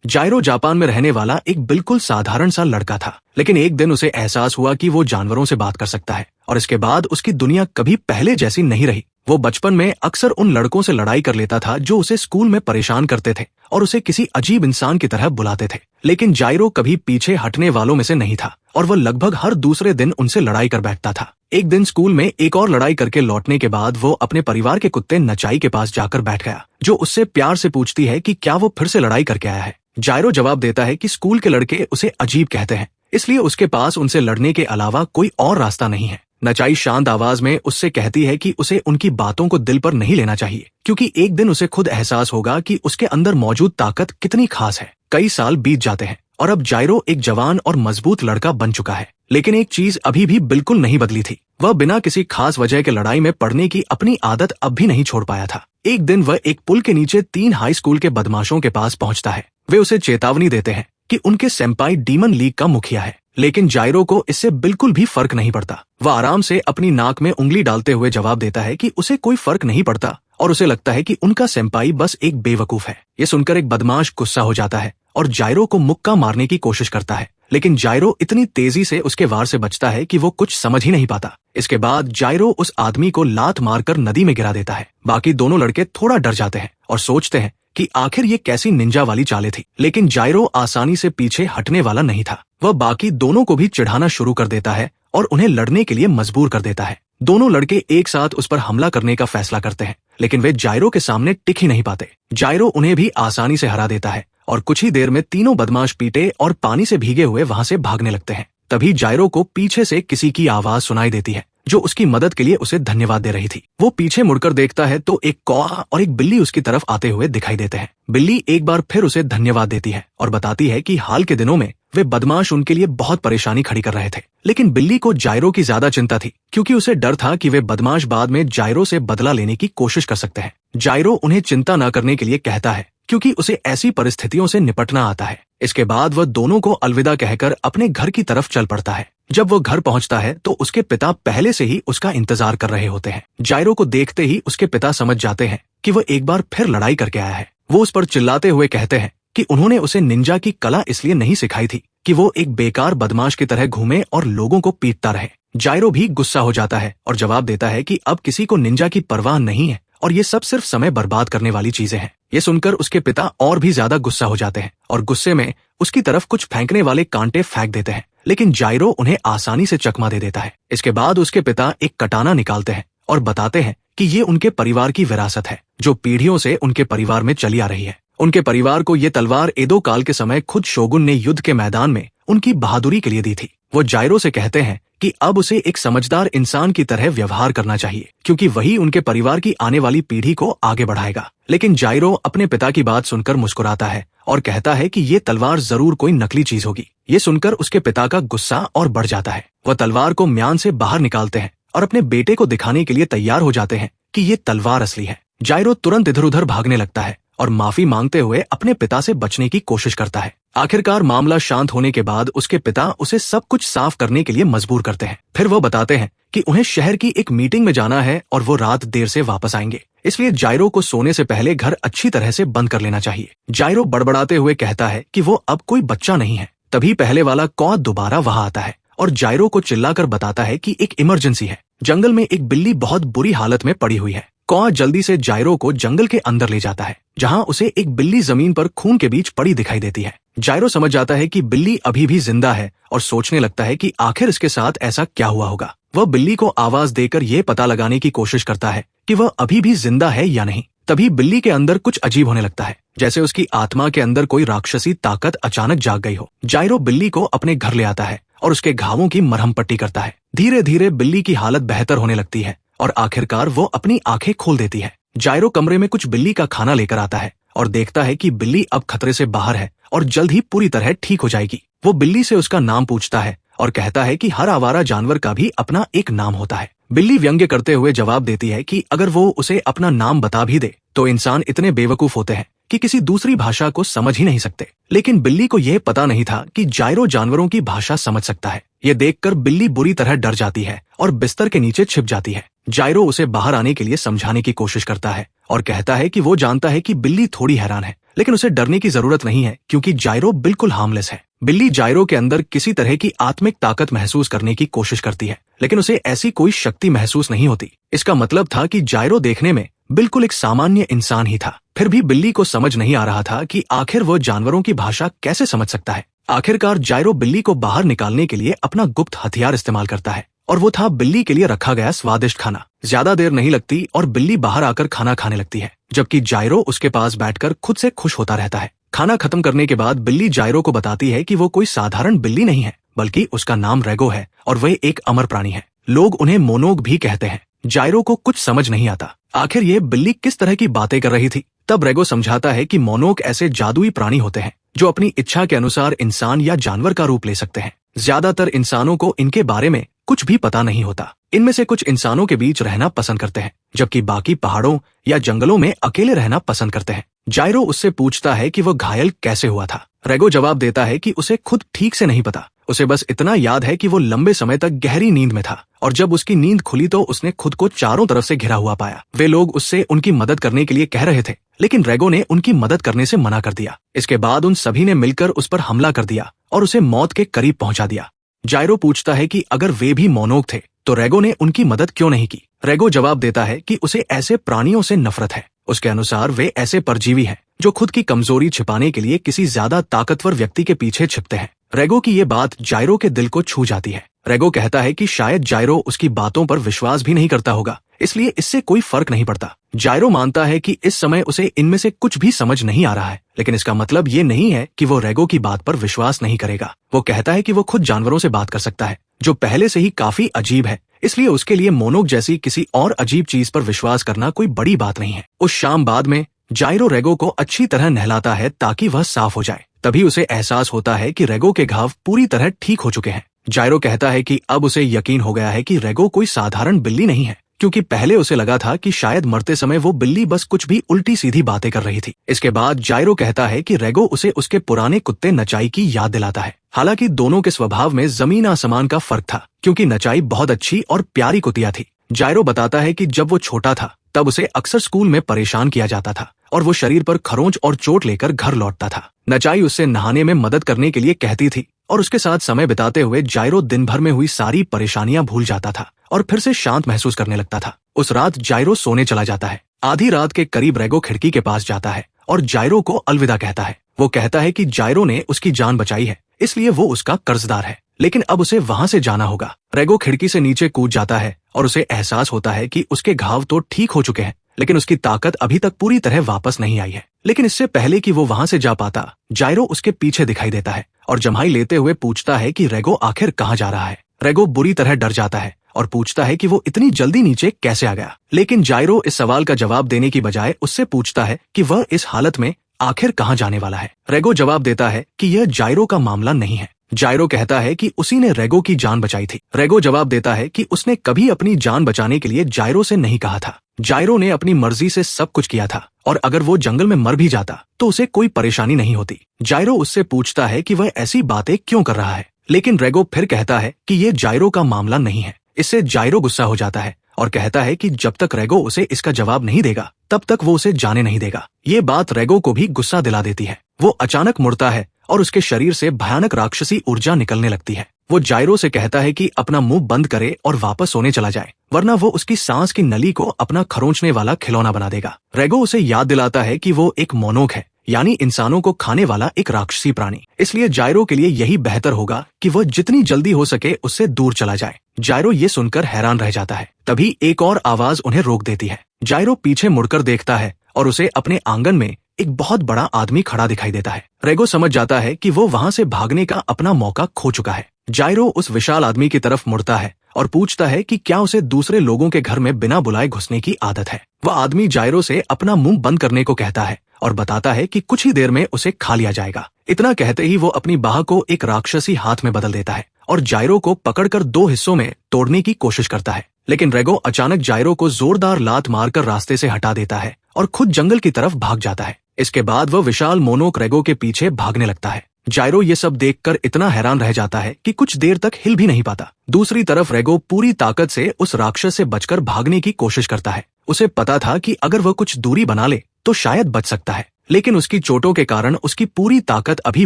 जायरो Japan में रहने वाला एक बिल्कुल साधारण सा लड़का था, लेकिन एक दिन उसे एहसास हुआ कि वो जानवरों से बात कर सकता है और इसके बाद उसकी दुनिया कभी पहले जैसी नहीं रही। वो बचपन में अक्सर उन लड़कों से लड़ाई कर लेता था जो उसे स्कूल में परेशान करते थे और उसे किसी अजीब इंसान की तरह बुलाते थे। लेकिन जायरो कभी पीछे हटने वालों में से नहीं था और वह लगभग हर दूसरे दिन उनसे लड़ाई कर बैठता था। एक दिन स्कूल में एक और लड़ाई करके लौटने के बाद वो अपने परिवार के कुत्ते नचाई के पास जाकर बैठ गया, जो उससे प्यार से पूछती है कि क्या वो फिर से लड़ाई करके आया है। जायरो जवाब देता है कि स्कूल के लड़के उसे अजीब कहते हैं, इसलिए उसके पास उनसे लड़ने के अलावा कोई और रास्ता नहीं है। नचाई शांत आवाज में उससे कहती है कि उसे उनकी बातों को दिल पर नहीं लेना चाहिए, क्योंकि एक दिन उसे खुद एहसास होगा कि उसके अंदर मौजूद ताकत कितनी खास है। कई साल बीत जाते हैं और अब जायरो एक जवान और मजबूत लड़का बन चुका है, लेकिन एक चीज अभी भी बिल्कुल नहीं बदली थी। वह बिना किसी खास वजह के लड़ाई में पड़ने की अपनी आदत अब भी नहीं छोड़ पाया था। एक दिन वह एक पुल के नीचे 3 हाई स्कूल के बदमाशों के पास पहुंचता है। वे उसे चेतावनी देते हैं कि उनके सेंपाई डीमन लीग का मुखिया है, लेकिन जायरो को इससे बिल्कुल भी फर्क नहीं पड़ता। वह आराम से अपनी नाक में उंगली डालते हुए जवाब देता है कि उसे कोई फर्क नहीं पड़ता और उसे लगता है कि उनका सेंपाई बस एक बेवकूफ है। ये सुनकर एक बदमाश गुस्सा हो जाता है और जायरो को मुक्का मारने की कोशिश करता है, लेकिन जायरो इतनी तेजी से उसके वार से बचता है कि वो कुछ समझ ही नहीं पाता। इसके बाद जायरो उस आदमी को लात मारकर नदी में गिरा देता है। बाकी दोनों लड़के थोड़ा डर जाते हैं और सोचते हैं कि आखिर ये कैसी निंजा वाली चालें थी, लेकिन जायरो आसानी से पीछे हटने वाला नहीं था। वह बाकी दोनों को भी चिढ़ाना शुरू कर देता है और उन्हें लड़ने के लिए मजबूर कर देता है। दोनों लड़के एक साथ उस पर हमला करने का फैसला करते हैं, लेकिन वे जायरो के सामने टिक ही नहीं पाते। जायरो उन्हें भी आसानी से हरा देता है और कुछ ही देर में तीनों बदमाश पीटे और पानी से भीगे हुए वहां से भागने लगते हैं। तभी जायरो को पीछे से किसी की आवाज सुनाई देती है, जो उसकी मदद के लिए उसे धन्यवाद दे रही थी। वो पीछे मुड़कर देखता है तो एक कौआ और एक बिल्ली उसकी तरफ आते हुए दिखाई देते हैं। बिल्ली एक बार फिर उसे धन्यवाद देती है और बताती है कि हाल के दिनों में वे बदमाश उनके लिए बहुत परेशानी खड़ी कर रहे थे, लेकिन बिल्ली को जायरो की ज्यादा चिंता थी, क्योंकि उसे डर था कि वे बदमाश बाद में जायरो से बदला लेने की कोशिश कर सकते हैं। जायरो उन्हें चिंता न करने के लिए कहता है, क्योंकि उसे ऐसी परिस्थितियों से निपटना आता है। इसके बाद वह दोनों को अलविदा कहकर अपने घर की तरफ चल पड़ता है। जब वो घर पहुंचता है तो उसके पिता पहले से ही उसका इंतजार कर रहे होते हैं। जायरो को देखते ही उसके पिता समझ जाते हैं कि वह एक बार फिर लड़ाई करके आया है। वो उस पर चिल्लाते हुए कहते हैं कि उन्होंने उसे निंजा की कला इसलिए नहीं सिखाई थी कि वो एक बेकार बदमाश की तरह घूमे और लोगों को पीटता रहे। जायरो भी गुस्सा हो जाता है और जवाब देता है कि अब किसी को निंजा की परवाह नहीं है और ये सब सिर्फ समय बर्बाद करने वाली चीजें हैं। ये सुनकर उसके पिता और भी ज्यादा गुस्सा हो जाते हैं और गुस्से में उसकी तरफ कुछ फेंकने वाले कांटे फेंक देते हैं, लेकिन जायरो उन्हें आसानी से चकमा दे देता है। इसके बाद उसके पिता एक कटाना निकालते हैं और बताते हैं कि ये उनके परिवार की विरासत है, जो पीढ़ियों से उनके परिवार में चली आ रही है। उनके परिवार को ये तलवार एदो काल के समय खुद शोगुन ने युद्ध के मैदान में उनकी बहादुरी के लिए दी थी। वो जायरो से कहते हैं कि अब उसे एक समझदार इंसान की तरह व्यवहार करना चाहिए, क्योंकि वही उनके परिवार की आने वाली पीढ़ी को आगे बढ़ाएगा। लेकिन जायरो अपने पिता की बात सुनकर मुस्कुराता है और कहता है कि ये तलवार जरूर कोई नकली चीज होगी। ये सुनकर उसके पिता का गुस्सा और बढ़ जाता है। वह तलवार को म्यान से बाहर निकालते हैं और अपने बेटे को दिखाने के लिए तैयार हो जाते हैं कि ये तलवार असली है। जायरो तुरंत इधर उधर भागने लगता है और माफी मांगते हुए अपने पिता से बचने की कोशिश करता है। आखिरकार मामला शांत होने के बाद उसके पिता उसे सब कुछ साफ करने के लिए मजबूर करते हैं। फिर वो बताते हैं कि उन्हें शहर की एक मीटिंग में जाना है और वो रात देर से वापस आएंगे, इसलिए जायरो को सोने से पहले घर अच्छी तरह से बंद कर लेना चाहिए। जायरो बड़बड़ाते हुए कहता है कि वो अब कोई बच्चा नहीं है। तभी पहले वाला कौआ दोबारा वहां आता है और जायरो को चिल्लाकर बताता है कि एक इमरजेंसी है। जंगल में एक बिल्ली बहुत बुरी हालत में पड़ी हुई है। कौआ जल्दी से जायरो को जंगल के अंदर ले जाता है, जहां उसे एक बिल्ली जमीन पर खून के बीच पड़ी दिखाई देती है। जायरो समझ जाता है कि बिल्ली अभी भी जिंदा है और सोचने लगता है कि आखिर इसके साथ ऐसा क्या हुआ होगा। वह बिल्ली को आवाज देकर यह पता लगाने की कोशिश करता है कि वह अभी भी जिंदा है या नहीं। तभी बिल्ली के अंदर कुछ अजीब होने लगता है, जैसे उसकी आत्मा के अंदर कोई राक्षसी ताकत अचानक जाग गई हो। जायरो बिल्ली को अपने घर ले आता है और उसके घावों की मरहम पट्टी करता है। धीरे धीरे बिल्ली की हालत बेहतर होने लगती है और आखिरकार वो अपनी आंखें खोल देती है। जायरो कमरे में कुछ बिल्ली का खाना लेकर आता है और देखता है कि बिल्ली अब खतरे से बाहर है और जल्द ही पूरी तरह ठीक हो जाएगी। वो बिल्ली से उसका नाम पूछता है और कहता है कि हर आवारा जानवर का भी अपना एक नाम होता है। बिल्ली व्यंग्य करते हुए जवाब देती है कि अगर वो उसे अपना नाम बता भी दे तो इंसान इतने बेवकूफ होते हैं कि किसी दूसरी भाषा को समझ ही नहीं सकते। लेकिन बिल्ली को यह पता नहीं था कि जायरो जानवरों की भाषा समझ सकता है। ये देखकर बिल्ली बुरी तरह डर जाती है और बिस्तर के नीचे छिप जाती है। जायरो उसे बाहर आने के लिए समझाने की कोशिश करता है और कहता है कि वो जानता है कि बिल्ली थोड़ी हैरान है, लेकिन उसे डरने की जरूरत नहीं है क्योंकि जायरो बिल्कुल हार्मलेस है। बिल्ली जायरो के अंदर किसी तरह की आत्मिक ताकत महसूस करने की कोशिश करती है, लेकिन उसे ऐसी कोई शक्ति महसूस नहीं होती। इसका मतलब था कि जायरो देखने में बिल्कुल एक सामान्य इंसान ही था। फिर भी बिल्ली को समझ नहीं आ रहा था कि आखिर वो जानवरों की भाषा कैसे समझ सकता है। आखिरकार जायरो बिल्ली को बाहर निकालने के लिए अपना गुप्त हथियार इस्तेमाल करता है और वो था बिल्ली के लिए रखा गया स्वादिष्ट खाना। ज्यादा देर नहीं लगती और बिल्ली बाहर आकर खाना खाने लगती है, जबकि जायरो उसके पास बैठकर खुद से खुश होता रहता है। खाना खत्म करने के बाद बिल्ली जायरो को बताती है कि वो कोई साधारण बिल्ली नहीं है, बल्कि उसका नाम रेगो है और वह एक अमर प्राणी है। लोग उन्हें मोनोग भी कहते हैं। जायरो को कुछ समझ नहीं आता आखिर ये बिल्ली किस तरह की बातें कर रही थी। तब रेगो समझाता है कि मोनोग ऐसे जादुई प्राणी होते हैं जो अपनी इच्छा के अनुसार इंसान या जानवर का रूप ले सकते हैं। ज्यादातर इंसानों को इनके बारे में कुछ भी पता नहीं होता। इनमें से कुछ इंसानों के बीच रहना पसंद करते हैं, जबकि बाकी पहाड़ों या जंगलों में अकेले रहना पसंद करते हैं। जायरो उससे पूछता है कि वो घायल कैसे हुआ था। रेगो जवाब देता है कि उसे खुद ठीक से नहीं पता, उसे बस इतना याद है कि वो लंबे समय तक गहरी नींद में था और जब उसकी नींद खुली तो उसने खुद को चारों तरफ से घिरा हुआ पाया। वे लोग उससे उनकी मदद करने के लिए कह रहे थे, लेकिन रेगो ने उनकी मदद करने से मना कर दिया। इसके बाद उन सभी ने मिलकर उस पर हमला कर दिया और उसे मौत के करीब पहुंचा दिया। जायरो पूछता है कि अगर वे भी मोनोग थे तो रेगो ने उनकी मदद क्यों नहीं की। रेगो जवाब देता है कि उसे ऐसे प्राणियों से नफरत है। उसके अनुसार वे ऐसे परजीवी हैं जो खुद की कमजोरी छिपाने के लिए किसी ज्यादा ताकतवर व्यक्ति के पीछे छिपते हैं। रेगो की ये बात जायरो के दिल को छू जाती है। रेगो कहता है कि शायद जायरो उसकी बातों पर विश्वास भी नहीं करता होगा, इसलिए इससे कोई फर्क नहीं पड़ता। जायरो मानता है कि इस समय उसे इनमें से कुछ भी समझ नहीं आ रहा है, लेकिन इसका मतलब ये नहीं है कि वो रेगो की बात पर विश्वास नहीं करेगा। वो कहता है कि वो खुद जानवरों से बात कर सकता है, जो पहले से ही काफी अजीब है, इसलिए उसके लिए मोनोग जैसी किसी और अजीब चीज पर विश्वास करना कोई बड़ी बात नहीं है। उस शाम बाद में जायरो रेगो को अच्छी तरह नहलाता है ताकि वह साफ हो जाए। तभी उसे एहसास होता है कि रेगो के घाव पूरी तरह ठीक हो चुके हैं। जायरो कहता है कि अब उसे यकीन हो गया है कि रेगो कोई साधारण बिल्ली नहीं है, क्योंकि पहले उसे लगा था कि शायद मरते समय वो बिल्ली बस कुछ भी उल्टी सीधी बातें कर रही थी। इसके बाद जायरो कहता है कि रेगो उसे उसके पुराने कुत्ते नचाई की याद दिलाता है। हालांकि दोनों के स्वभाव में जमीन आसमान का फर्क था, क्योंकि नचाई बहुत अच्छी और प्यारी कुतिया थी। जायरो बताता है कि जब वो छोटा था तब उसे अक्सर स्कूल में परेशान किया जाता था और वो शरीर पर खरोंच और चोट लेकर घर लौटता था। नचाई उससे नहाने में मदद करने के लिए कहती थी और उसके साथ समय बिताते हुए जायरो दिन भर में हुई सारी परेशानियां भूल जाता था और फिर से शांत महसूस करने लगता था। उस रात जायरो सोने चला जाता है। आधी रात के करीब रेगो खिड़की के पास जाता है और जायरो को अलविदा कहता है। वो कहता है कि जायरो ने उसकी जान बचाई है, इसलिए वो उसका कर्जदार है, लेकिन अब उसे वहां से जाना होगा। रेगो खिड़की से नीचे कूद जाता है और उसे एहसास होता है कि उसके घाव तो ठीक हो चुके हैं, लेकिन उसकी ताकत अभी तक पूरी तरह वापस नहीं आई है। लेकिन इससे पहले कि वो वहां से जा पाता, जायरो उसके पीछे दिखाई देता है और जम्हाई लेते हुए पूछता है कि रेगो आखिर कहाँ जा रहा है। रेगो बुरी तरह डर जाता है और पूछता है कि वो इतनी जल्दी नीचे कैसे आ गया। लेकिन जायरो इस सवाल का जवाब देने की बजाय उससे पूछता है कि वह इस हालत में आखिर कहाँ जाने वाला है। रेगो जवाब देता है कि यह जायरो का मामला नहीं है। जायरो कहता है कि उसी ने रेगो की जान बचाई थी। रेगो जवाब देता है कि उसने कभी अपनी जान बचाने के लिए जायरो से नहीं कहा था। जायरो ने अपनी मर्जी से सब कुछ किया था और अगर वो जंगल में मर भी जाता तो उसे कोई परेशानी नहीं होती। जायरो उससे पूछता है कि वह ऐसी बातें क्यों कर रहा है, लेकिन रेगो फिर कहता है कि ये जायरो का मामला नहीं है। इससे जायरो गुस्सा हो जाता है और कहता है कि जब तक रेगो उसे इसका जवाब नहीं देगा तब तक वो उसे जाने नहीं देगा। ये बात रेगो को भी गुस्सा दिला देती है। वो अचानक मुड़ता है और उसके शरीर से भयानक राक्षसी ऊर्जा निकलने लगती है। वो जायरो से कहता है कि अपना मुंह बंद करे और वापस सोने चला जाए, वरना वो उसकी सांस की नली को अपना खरोंचने वाला खिलौना बना देगा। रेगो उसे याद दिलाता है कि वो एक मोनोग है, यानी इंसानों को खाने वाला एक राक्षसी प्राणी, इसलिए जायरो के लिए यही बेहतर होगा कि वह जितनी जल्दी हो सके उससे दूर चला जाए। जायरो ये सुनकर हैरान रह जाता है। तभी एक और आवाज उन्हें रोक देती है। जायरो पीछे मुड़कर देखता है और उसे अपने आंगन में एक बहुत बड़ा आदमी खड़ा दिखाई देता है। रेगो समझ जाता है कि वो वहां से भागने का अपना मौका खो चुका है। जायरो उस विशाल आदमी की तरफ मुड़ता है और पूछता है कि क्या उसे दूसरे लोगों के घर में बिना बुलाए घुसने की आदत है। वह आदमी जायरो से अपना मुंह बंद करने को कहता है और बताता है कि कुछ ही देर में उसे खा लिया जाएगा। इतना कहते ही वो अपनी बाह को एक राक्षसी हाथ में बदल देता है और जायरो को पकड़कर 2 हिस्सों में तोड़ने की कोशिश करता है। लेकिन रेगो अचानक जायरो को जोरदार लात मारकर रास्ते से हटा देता है और खुद जंगल की तरफ भाग जाता है। इसके बाद वह विशाल मोनोक रेगो के पीछे भागने लगता है। जायरो ये सब देखकर इतना हैरान रह जाता है कि कुछ देर तक हिल भी नहीं पाता। दूसरी तरफ रेगो पूरी ताकत से उस राक्षस से बचकर भागने की कोशिश करता है। उसे पता था कि अगर वह कुछ दूरी बना ले तो शायद बच सकता है, लेकिन उसकी चोटों के कारण उसकी पूरी ताकत अभी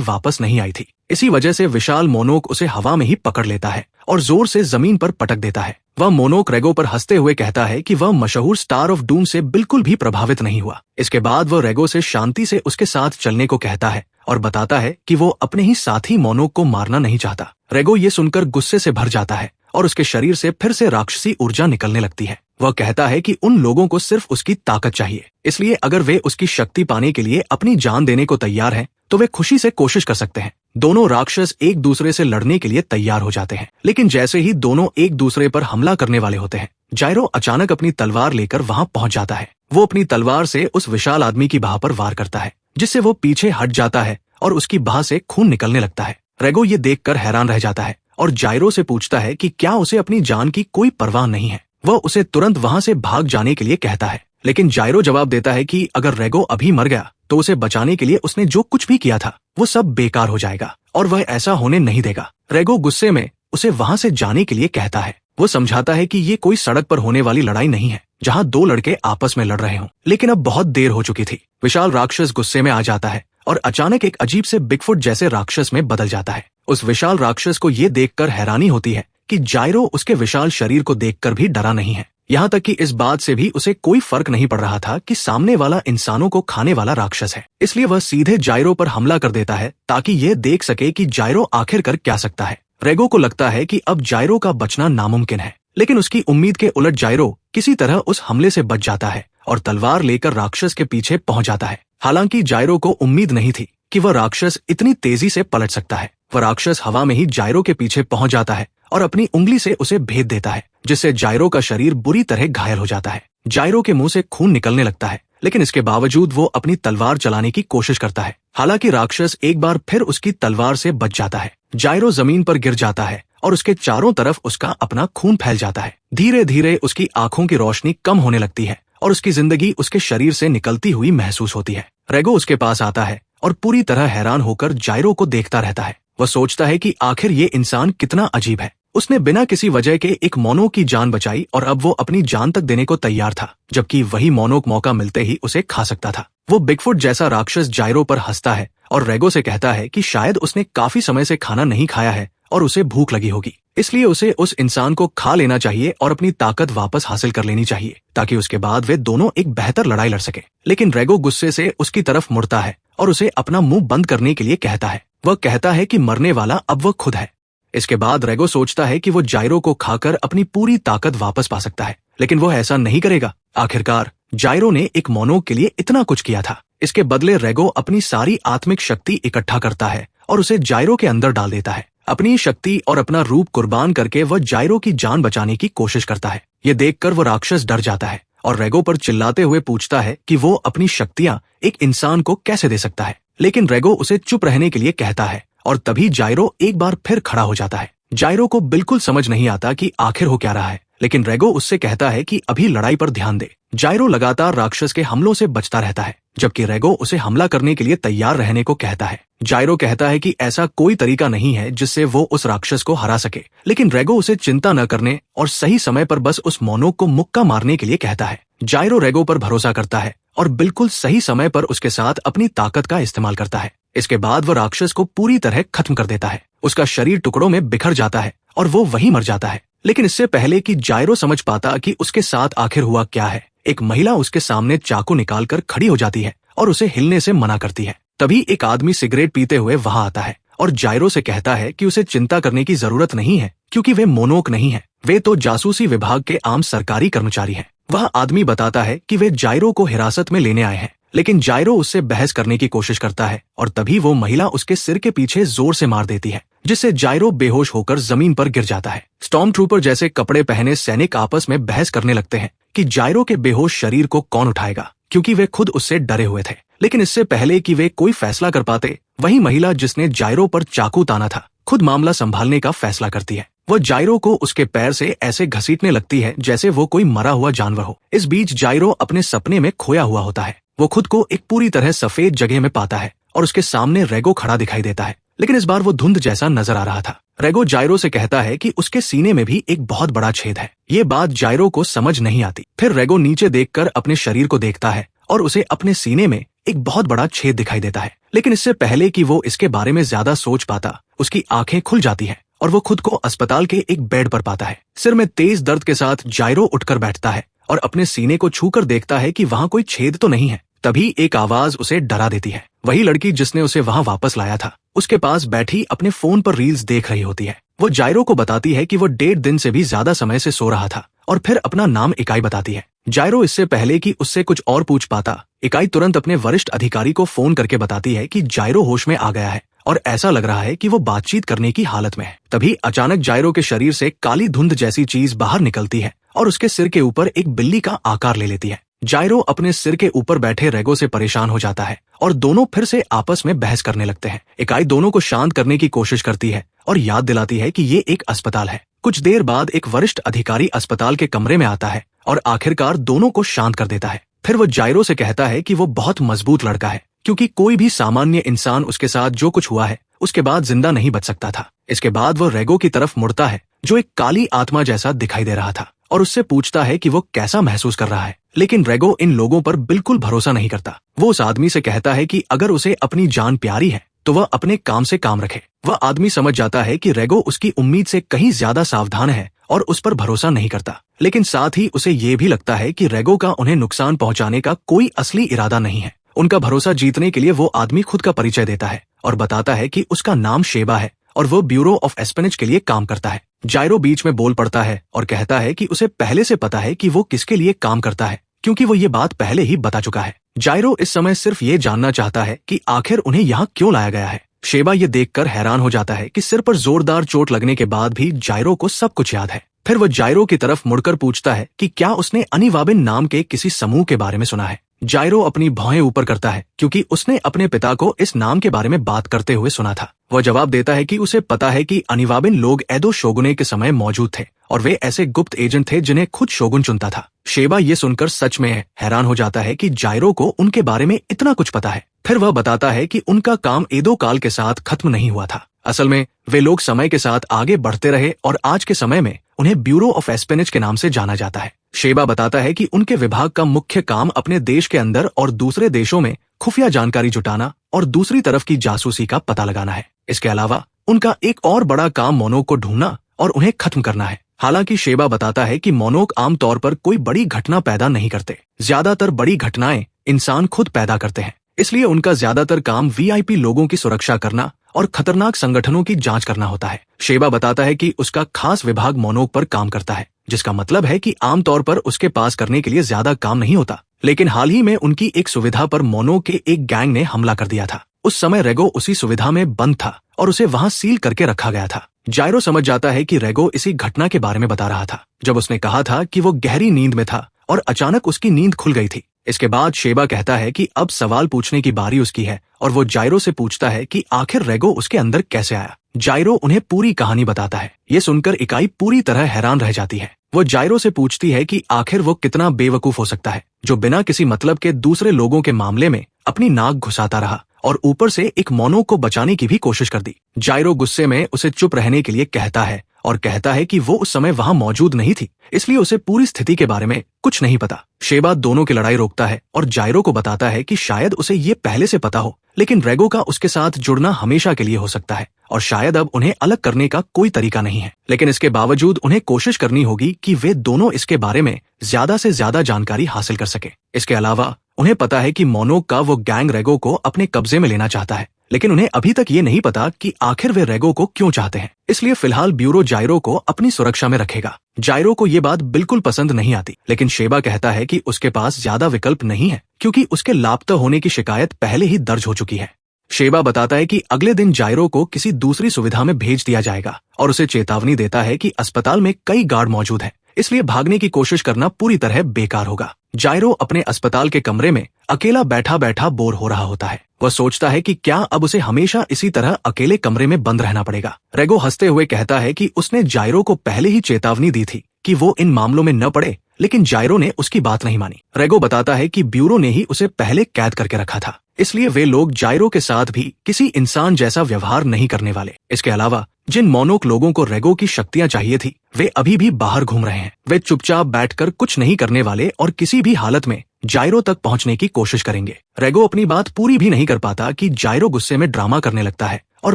वापस नहीं आई थी। इसी वजह से विशाल मोनोक उसे हवा में ही पकड़ लेता है और जोर से जमीन पर पटक देता है। वह मोनोक रेगो पर हंसते हुए कहता है कि वह मशहूर स्टार ऑफ डूम से बिल्कुल भी प्रभावित नहीं हुआ। इसके बाद वह रेगो से शांति से उसके साथ चलने को कहता है और बताता है कि वो अपने ही साथी मोनोक को मारना नहीं चाहता। रेगो ये सुनकर गुस्से से भर जाता है और उसके शरीर से फिर से राक्षसी ऊर्जा निकलने लगती है। वह कहता है कि उन लोगों को सिर्फ उसकी ताकत चाहिए, इसलिए अगर वे उसकी शक्ति पाने के लिए अपनी जान देने को तैयार हैं, तो वे खुशी से कोशिश कर सकते हैं। दोनों राक्षस एक दूसरे से लड़ने के लिए तैयार हो जाते हैं, लेकिन जैसे ही दोनों एक दूसरे पर हमला करने वाले होते हैं, जायरो अचानक अपनी तलवार लेकर वहां पहुंच जाता है। वो अपनी तलवार से उस विशाल आदमी की बाह पर वार करता है, जिससे वो पीछे हट जाता है और उसकी बाह से खून निकलने लगता है। रेगो ये देखकर हैरान रह जाता है और जायरो से पूछता है कि क्या उसे अपनी जान की कोई परवाह नहीं है। वह उसे तुरंत वहां से भाग जाने के लिए कहता है, लेकिन जायरो जवाब देता है कि अगर रेगो अभी मर गया तो उसे बचाने के लिए उसने जो कुछ भी किया था वो सब बेकार हो जाएगा और वह ऐसा होने नहीं देगा। रेगो गुस्से में उसे वहां से जाने के लिए कहता है। वो समझाता है कि ये कोई सड़क पर होने वाली लड़ाई नहीं है जहां दो लड़के आपस में लड़ रहे हों, लेकिन अब बहुत देर हो चुकी थी। विशाल राक्षस गुस्से में आ जाता है और अचानक एक अजीब से बिगफुट जैसे राक्षस में बदल जाता है। उस विशाल राक्षस को ये देखकर हैरानी होती है कि जायरो उसके विशाल शरीर को देखकर भी डरा नहीं है। यहाँ तक कि इस बात से भी उसे कोई फर्क नहीं पड़ रहा था कि सामने वाला इंसानों को खाने वाला राक्षस है। इसलिए वह सीधे जायरो पर हमला कर देता है ताकि यह देख सके कि जायरो आखिर कर क्या सकता है। रेगो को लगता है कि अब जायरो का बचना नामुमकिन है, लेकिन उसकी उम्मीद के उलट जायरो किसी तरह उस हमले से बच जाता है और तलवार लेकर राक्षस के पीछे पहुंच जाता है। हालांकि जायरो को उम्मीद नहीं थी कि वह राक्षस इतनी तेजी से पलट सकता है। वह राक्षस हवा में ही जायरो के पीछे पहुंच जाता है और अपनी उंगली से उसे भेद देता है, जिससे जायरो का शरीर बुरी तरह घायल हो जाता है। जायरो के मुंह से खून निकलने लगता है, लेकिन इसके बावजूद वो अपनी तलवार चलाने की कोशिश करता है। हालांकि राक्षस एक बार फिर उसकी तलवार से बच जाता है। जायरो जमीन पर गिर जाता है और उसके चारों तरफ उसका अपना खून फैल जाता है। धीरे धीरे उसकी आंखों की रोशनी कम होने लगती है और उसकी जिंदगी उसके शरीर से निकलती हुई महसूस होती है। रेगो उसके पास आता है और पूरी तरह हैरान होकर जायरो को देखता रहता है। वह सोचता है कि आखिर ये इंसान कितना अजीब है। उसने बिना किसी वजह के एक मोनोक की जान बचाई और अब वो अपनी जान तक देने को तैयार था, जबकि वही मोनोक मौका मिलते ही उसे खा सकता था। वो बिगफुट जैसा राक्षस जायरो पर हंसता है और रेगो से कहता है कि शायद उसने काफी समय से खाना नहीं खाया है और उसे भूख लगी होगी, इसलिए उसे उस इंसान को खा लेना चाहिए और अपनी ताकत वापस हासिल कर लेनी चाहिए ताकि उसके बाद वे दोनों एक बेहतर लड़ाई लड़ सके। लेकिन रेगो गुस्से से उसकी तरफ मुड़ता है और उसे अपना मुंह बंद करने के लिए कहता है। वह कहता है कि मरने वाला अब वह खुद है। इसके बाद रेगो सोचता है कि वो जायरो को खाकर अपनी पूरी ताकत वापस पा सकता है, लेकिन वो ऐसा नहीं करेगा। आखिरकार जायरो ने एक मोनोक के लिए इतना कुछ किया था। इसके बदले रेगो अपनी सारी आत्मिक शक्ति इकट्ठा करता है और उसे जायरो के अंदर डाल देता है। अपनी शक्ति और अपना रूप कुर्बान करके वह जायरो की जान बचाने की कोशिश करता है। ये देखकर वो राक्षस डर जाता है और रेगो पर चिल्लाते हुए पूछता है कि वो अपनी शक्तियां एक इंसान को कैसे दे सकता है, लेकिन रेगो उसे चुप रहने के लिए कहता है और तभी जायरो एक बार फिर खड़ा हो जाता है। जायरो को बिल्कुल समझ नहीं आता कि आखिर हो क्या रहा है, लेकिन रेगो उससे कहता है कि अभी लड़ाई पर ध्यान दे। जायरो लगातार राक्षस के हमलों से बचता रहता है, जबकि रेगो उसे हमला करने के लिए तैयार रहने को कहता है। जायरो कहता है कि ऐसा कोई तरीका नहीं है जिससे वो उस राक्षस को हरा सके, लेकिन रेगो उसे चिंता न करने और सही समय पर बस उस मोनोक को मुक्का मारने के लिए कहता है। जायरो रेगो पर भरोसा करता है और बिल्कुल सही समय पर उसके साथ अपनी ताकत का इस्तेमाल करता है। इसके बाद वह राक्षस को पूरी तरह खत्म कर देता है। उसका शरीर टुकड़ों में बिखर जाता है और वो वहीं मर जाता है। लेकिन इससे पहले कि जायरो समझ पाता कि उसके साथ आखिर हुआ क्या है, एक महिला उसके सामने चाकू निकालकर खड़ी हो जाती है और उसे हिलने से मना करती है। तभी एक आदमी सिगरेट पीते हुए वहां आता है और जायरो से कहता है कि उसे चिंता करने की जरूरत नहीं है, क्योंकि वे मोनोक नहीं है, वे तो जासूसी विभाग के आम सरकारी कर्मचारी हैं। वह आदमी बताता है कि वे जायरो को हिरासत में लेने आए हैं, लेकिन जायरो उससे बहस करने की कोशिश करता है और तभी वो महिला उसके सिर के पीछे जोर से मार देती है, जिससे जायरो बेहोश होकर जमीन पर गिर जाता है। स्टॉर्म ट्रूपर जैसे कपड़े पहने सैनिक आपस में बहस करने लगते हैं कि जायरो के बेहोश शरीर को कौन उठाएगा, क्योंकि वे खुद उससे डरे हुए थे। लेकिन इससे पहले कि वे कोई फैसला कर पाते, वही महिला जिसने जायरो पर चाकू ताना था खुद मामला संभालने का फैसला करती है। वो जायरो को उसके पैर से ऐसे घसीटने लगती है जैसे वो कोई मरा हुआ जानवर हो। इस बीच जायरो अपने सपने में खोया हुआ होता है। वो खुद को एक पूरी तरह सफेद जगह में पाता है और उसके सामने रेगो खड़ा दिखाई देता है, लेकिन इस बार वो धुंध जैसा नजर आ रहा था। रेगो जायरो से कहता है कि उसके सीने में भी एक बहुत बड़ा छेद है। ये बात जायरो को समझ नहीं आती। फिर रेगो नीचे देखकर अपने शरीर को देखता है और उसे अपने सीने में एक बहुत बड़ा छेद दिखाई देता है, लेकिन इससे पहले कि वो इसके बारे में ज्यादा सोच पाता, उसकी आंखें खुल जाती हैं और वो खुद को अस्पताल के एक बेड पर पाता है। सिर में तेज दर्द के साथ जायरो उठकर बैठता है और अपने सीने को छूकर देखता है कि वहां कोई छेद तो नहीं है। तभी एक आवाज उसे डरा देती है। वही लड़की जिसने उसे वहां वापस लाया था, उसके पास बैठी अपने फोन पर रील्स देख रही होती है। वो जायरो को बताती है कि वो 1.5 दिन से भी ज्यादा समय से सो रहा था और फिर अपना नाम इकाई बताती है। जायरो इससे पहले कि उससे कुछ और पूछ पाता, इकाई तुरंत अपने वरिष्ठ अधिकारी को फोन करके बताती है कि जायरो होश में आ गया है और ऐसा लग रहा है कि वो बातचीत करने की हालत में है। तभी अचानक जायरो के शरीर से काली धुंध जैसी चीज बाहर निकलती है और उसके सिर के ऊपर एक बिल्ली का आकार ले लेती है। जायरो अपने सिर के ऊपर बैठे रेगो से परेशान हो जाता है और दोनों फिर से आपस में बहस करने लगते हैं। इकाई दोनों को शांत करने की कोशिश करती है और याद दिलाती है कि ये एक अस्पताल है। कुछ देर बाद एक वरिष्ठ अधिकारी अस्पताल के कमरे में आता है और आखिरकार दोनों को शांत कर देता है। फिर वो जायरो से कहता है कि वो बहुत मजबूत लड़का है, क्योंकि कोई भी सामान्य इंसान उसके साथ जो कुछ हुआ है उसके बाद जिंदा नहीं बच सकता था। इसके बाद वो रेगो की तरफ मुड़ता है जो एक काली आत्मा जैसा दिखाई दे रहा था और उससे पूछता है कि वो कैसा महसूस कर रहा है, लेकिन रेगो इन लोगों पर बिल्कुल भरोसा नहीं करता। वो उस आदमी से कहता है कि अगर उसे अपनी जान प्यारी है तो वह अपने काम से काम रखे। वह आदमी समझ जाता है कि रेगो उसकी उम्मीद से कहीं ज्यादा सावधान है और उस पर भरोसा नहीं करता, लेकिन साथ ही उसे ये भी लगता है कि रेगो का उन्हें नुकसान पहुंचाने का कोई असली इरादा नहीं है। उनका भरोसा जीतने के लिए वो आदमी खुद का परिचय देता है और बताता है कि उसका नाम शेबा है और वो ब्यूरो ऑफ एस्पेनेज के लिए काम करता है। जायरो बीच में बोल पड़ता है और कहता है कि उसे पहले से पता है कि वो किसके लिए काम करता है, क्योंकि वो ये बात पहले ही बता चुका है। जायरो इस समय सिर्फ ये जानना चाहता है कि आखिर उन्हें यहाँ क्यों लाया गया है। शेबा ये देखकर हैरान हो जाता है कि सिर पर जोरदार चोट लगने के बाद भी जायरो को सब कुछ याद है। फिर वो जायरो की तरफ मुड़कर पूछता है कि क्या उसने अनिवाबिन नाम के किसी समूह के बारे में सुना है। जायरो अपनी भौहें ऊपर करता है क्योंकि उसने अपने पिता को इस नाम के बारे में बात करते हुए सुना था। वह जवाब देता है कि उसे पता है कि अनिवाबिन लोग एदो शोगुने के समय मौजूद थे और वे ऐसे गुप्त एजेंट थे जिन्हें खुद शोगुन चुनता था। शेबा ये सुनकर सच में हैरान हो जाता है कि जायरो को उनके बारे में इतना कुछ पता है। फिर वह बताता है कि उनका काम एदो काल के साथ खत्म नहीं हुआ था। असल में वे लोग समय के साथ आगे बढ़ते रहे और आज के समय में उन्हें ब्यूरो ऑफ एस्पेनेज के नाम से जाना जाता है। शेबा बताता है कि उनके विभाग का मुख्य काम अपने देश के अंदर और दूसरे देशों में खुफिया जानकारी जुटाना और दूसरी तरफ की जासूसी का पता लगाना है। इसके अलावा उनका एक और बड़ा काम मोनोक को ढूंढना और उन्हें खत्म करना है। हालांकि शेबा बताता है कि मोनोक आमतौर पर कोई बड़ी घटना पैदा नहीं करते। ज्यादातर बड़ी घटनाएं इंसान खुद पैदा करते हैं, इसलिए उनका ज्यादातर काम वीआईपी लोगों की सुरक्षा करना और खतरनाक संगठनों की जांच करना होता है। शेबा बताता है कि उसका खास विभाग मोनोक पर काम करता है, जिसका मतलब है कि आमतौर पर उसके पास करने के लिए ज्यादा काम नहीं होता। लेकिन हाल ही में उनकी एक सुविधा पर मोनोक के एक गैंग ने हमला कर दिया था। उस समय रेगो उसी सुविधा में बंद था और उसे वहां सील करके रखा गया था। जायरो समझ जाता है कि रेगो इसी घटना के बारे में बता रहा था जब उसने कहा था कि वो गहरी नींद में था और अचानक उसकी नींद खुल गई थी। इसके बाद शेबा कहता है कि अब सवाल पूछने की बारी उसकी है और वो जायरो से पूछता है कि आखिर रेगो उसके अंदर कैसे आया। जायरो उन्हें पूरी कहानी बताता है। ये सुनकर इकाई पूरी तरह हैरान रह जाती है। वो जायरो से पूछती है कि आखिर वो कितना बेवकूफ हो सकता है जो बिना किसी मतलब के दूसरे लोगों के मामले में अपनी नाक घुसाता रहा और ऊपर से एक मोनोक को बचाने की भी कोशिश कर दी। जायरो गुस्से में उसे चुप रहने के लिए कहता है और कहता है कि वो उस समय वहां मौजूद नहीं थी, इसलिए उसे पूरी स्थिति के बारे में कुछ नहीं पता। शेबा दोनों की लड़ाई रोकता है और जायरो को बताता है कि शायद उसे ये पहले से पता हो, लेकिन रेगो का उसके साथ जुड़ना हमेशा के लिए हो सकता है और शायद अब उन्हें अलग करने का कोई तरीका नहीं है। लेकिन इसके बावजूद उन्हें कोशिश करनी होगी कि वे दोनों इसके बारे में ज्यादा से ज्यादा जानकारी हासिल कर सके। इसके अलावा उन्हें पता है कि मोनोक का वो गैंग रेगो को अपने कब्जे में लेना चाहता है, लेकिन उन्हें अभी तक ये नहीं पता कि आखिर वे रेगो को क्यों चाहते हैं। इसलिए फिलहाल ब्यूरो जायरो को अपनी सुरक्षा में रखेगा। जायरो को ये बात बिल्कुल पसंद नहीं आती, लेकिन शेबा कहता है कि उसके पास ज्यादा विकल्प नहीं है क्योंकि उसके लापता होने की शिकायत पहले ही दर्ज हो चुकी है। शेबा बताता है कि अगले दिन जायरो को किसी दूसरी सुविधा में भेज दिया जाएगा और उसे चेतावनी देता है कि अस्पताल में कई गार्ड मौजूद है, इसलिए भागने की कोशिश करना पूरी तरह बेकार होगा। जायरो अपने अस्पताल के कमरे में अकेला बैठा बैठा बोर हो रहा होता है। वह सोचता है कि क्या अब उसे हमेशा इसी तरह अकेले कमरे में बंद रहना पड़ेगा। रेगो हंसते हुए कहता है कि उसने जायरो को पहले ही चेतावनी दी थी कि वो इन मामलों में न पड़े, लेकिन जायरो ने उसकी बात नहीं मानी। रेगो बताता है कि ब्यूरो ने ही उसे पहले कैद करके रखा था, इसलिए वे लोग जायरो के साथ भी किसी इंसान जैसा व्यवहार नहीं करने वाले। इसके अलावा जिन मोनोक लोगों को रेगो की शक्तियां चाहिए थी वे अभी भी बाहर घूम रहे हैं। वे चुपचाप बैठकर कुछ नहीं करने वाले और किसी भी हालत में जायरो तक पहुंचने की कोशिश करेंगे। रेगो अपनी बात पूरी भी नहीं कर पाता कि जायरो गुस्से में ड्रामा करने लगता है और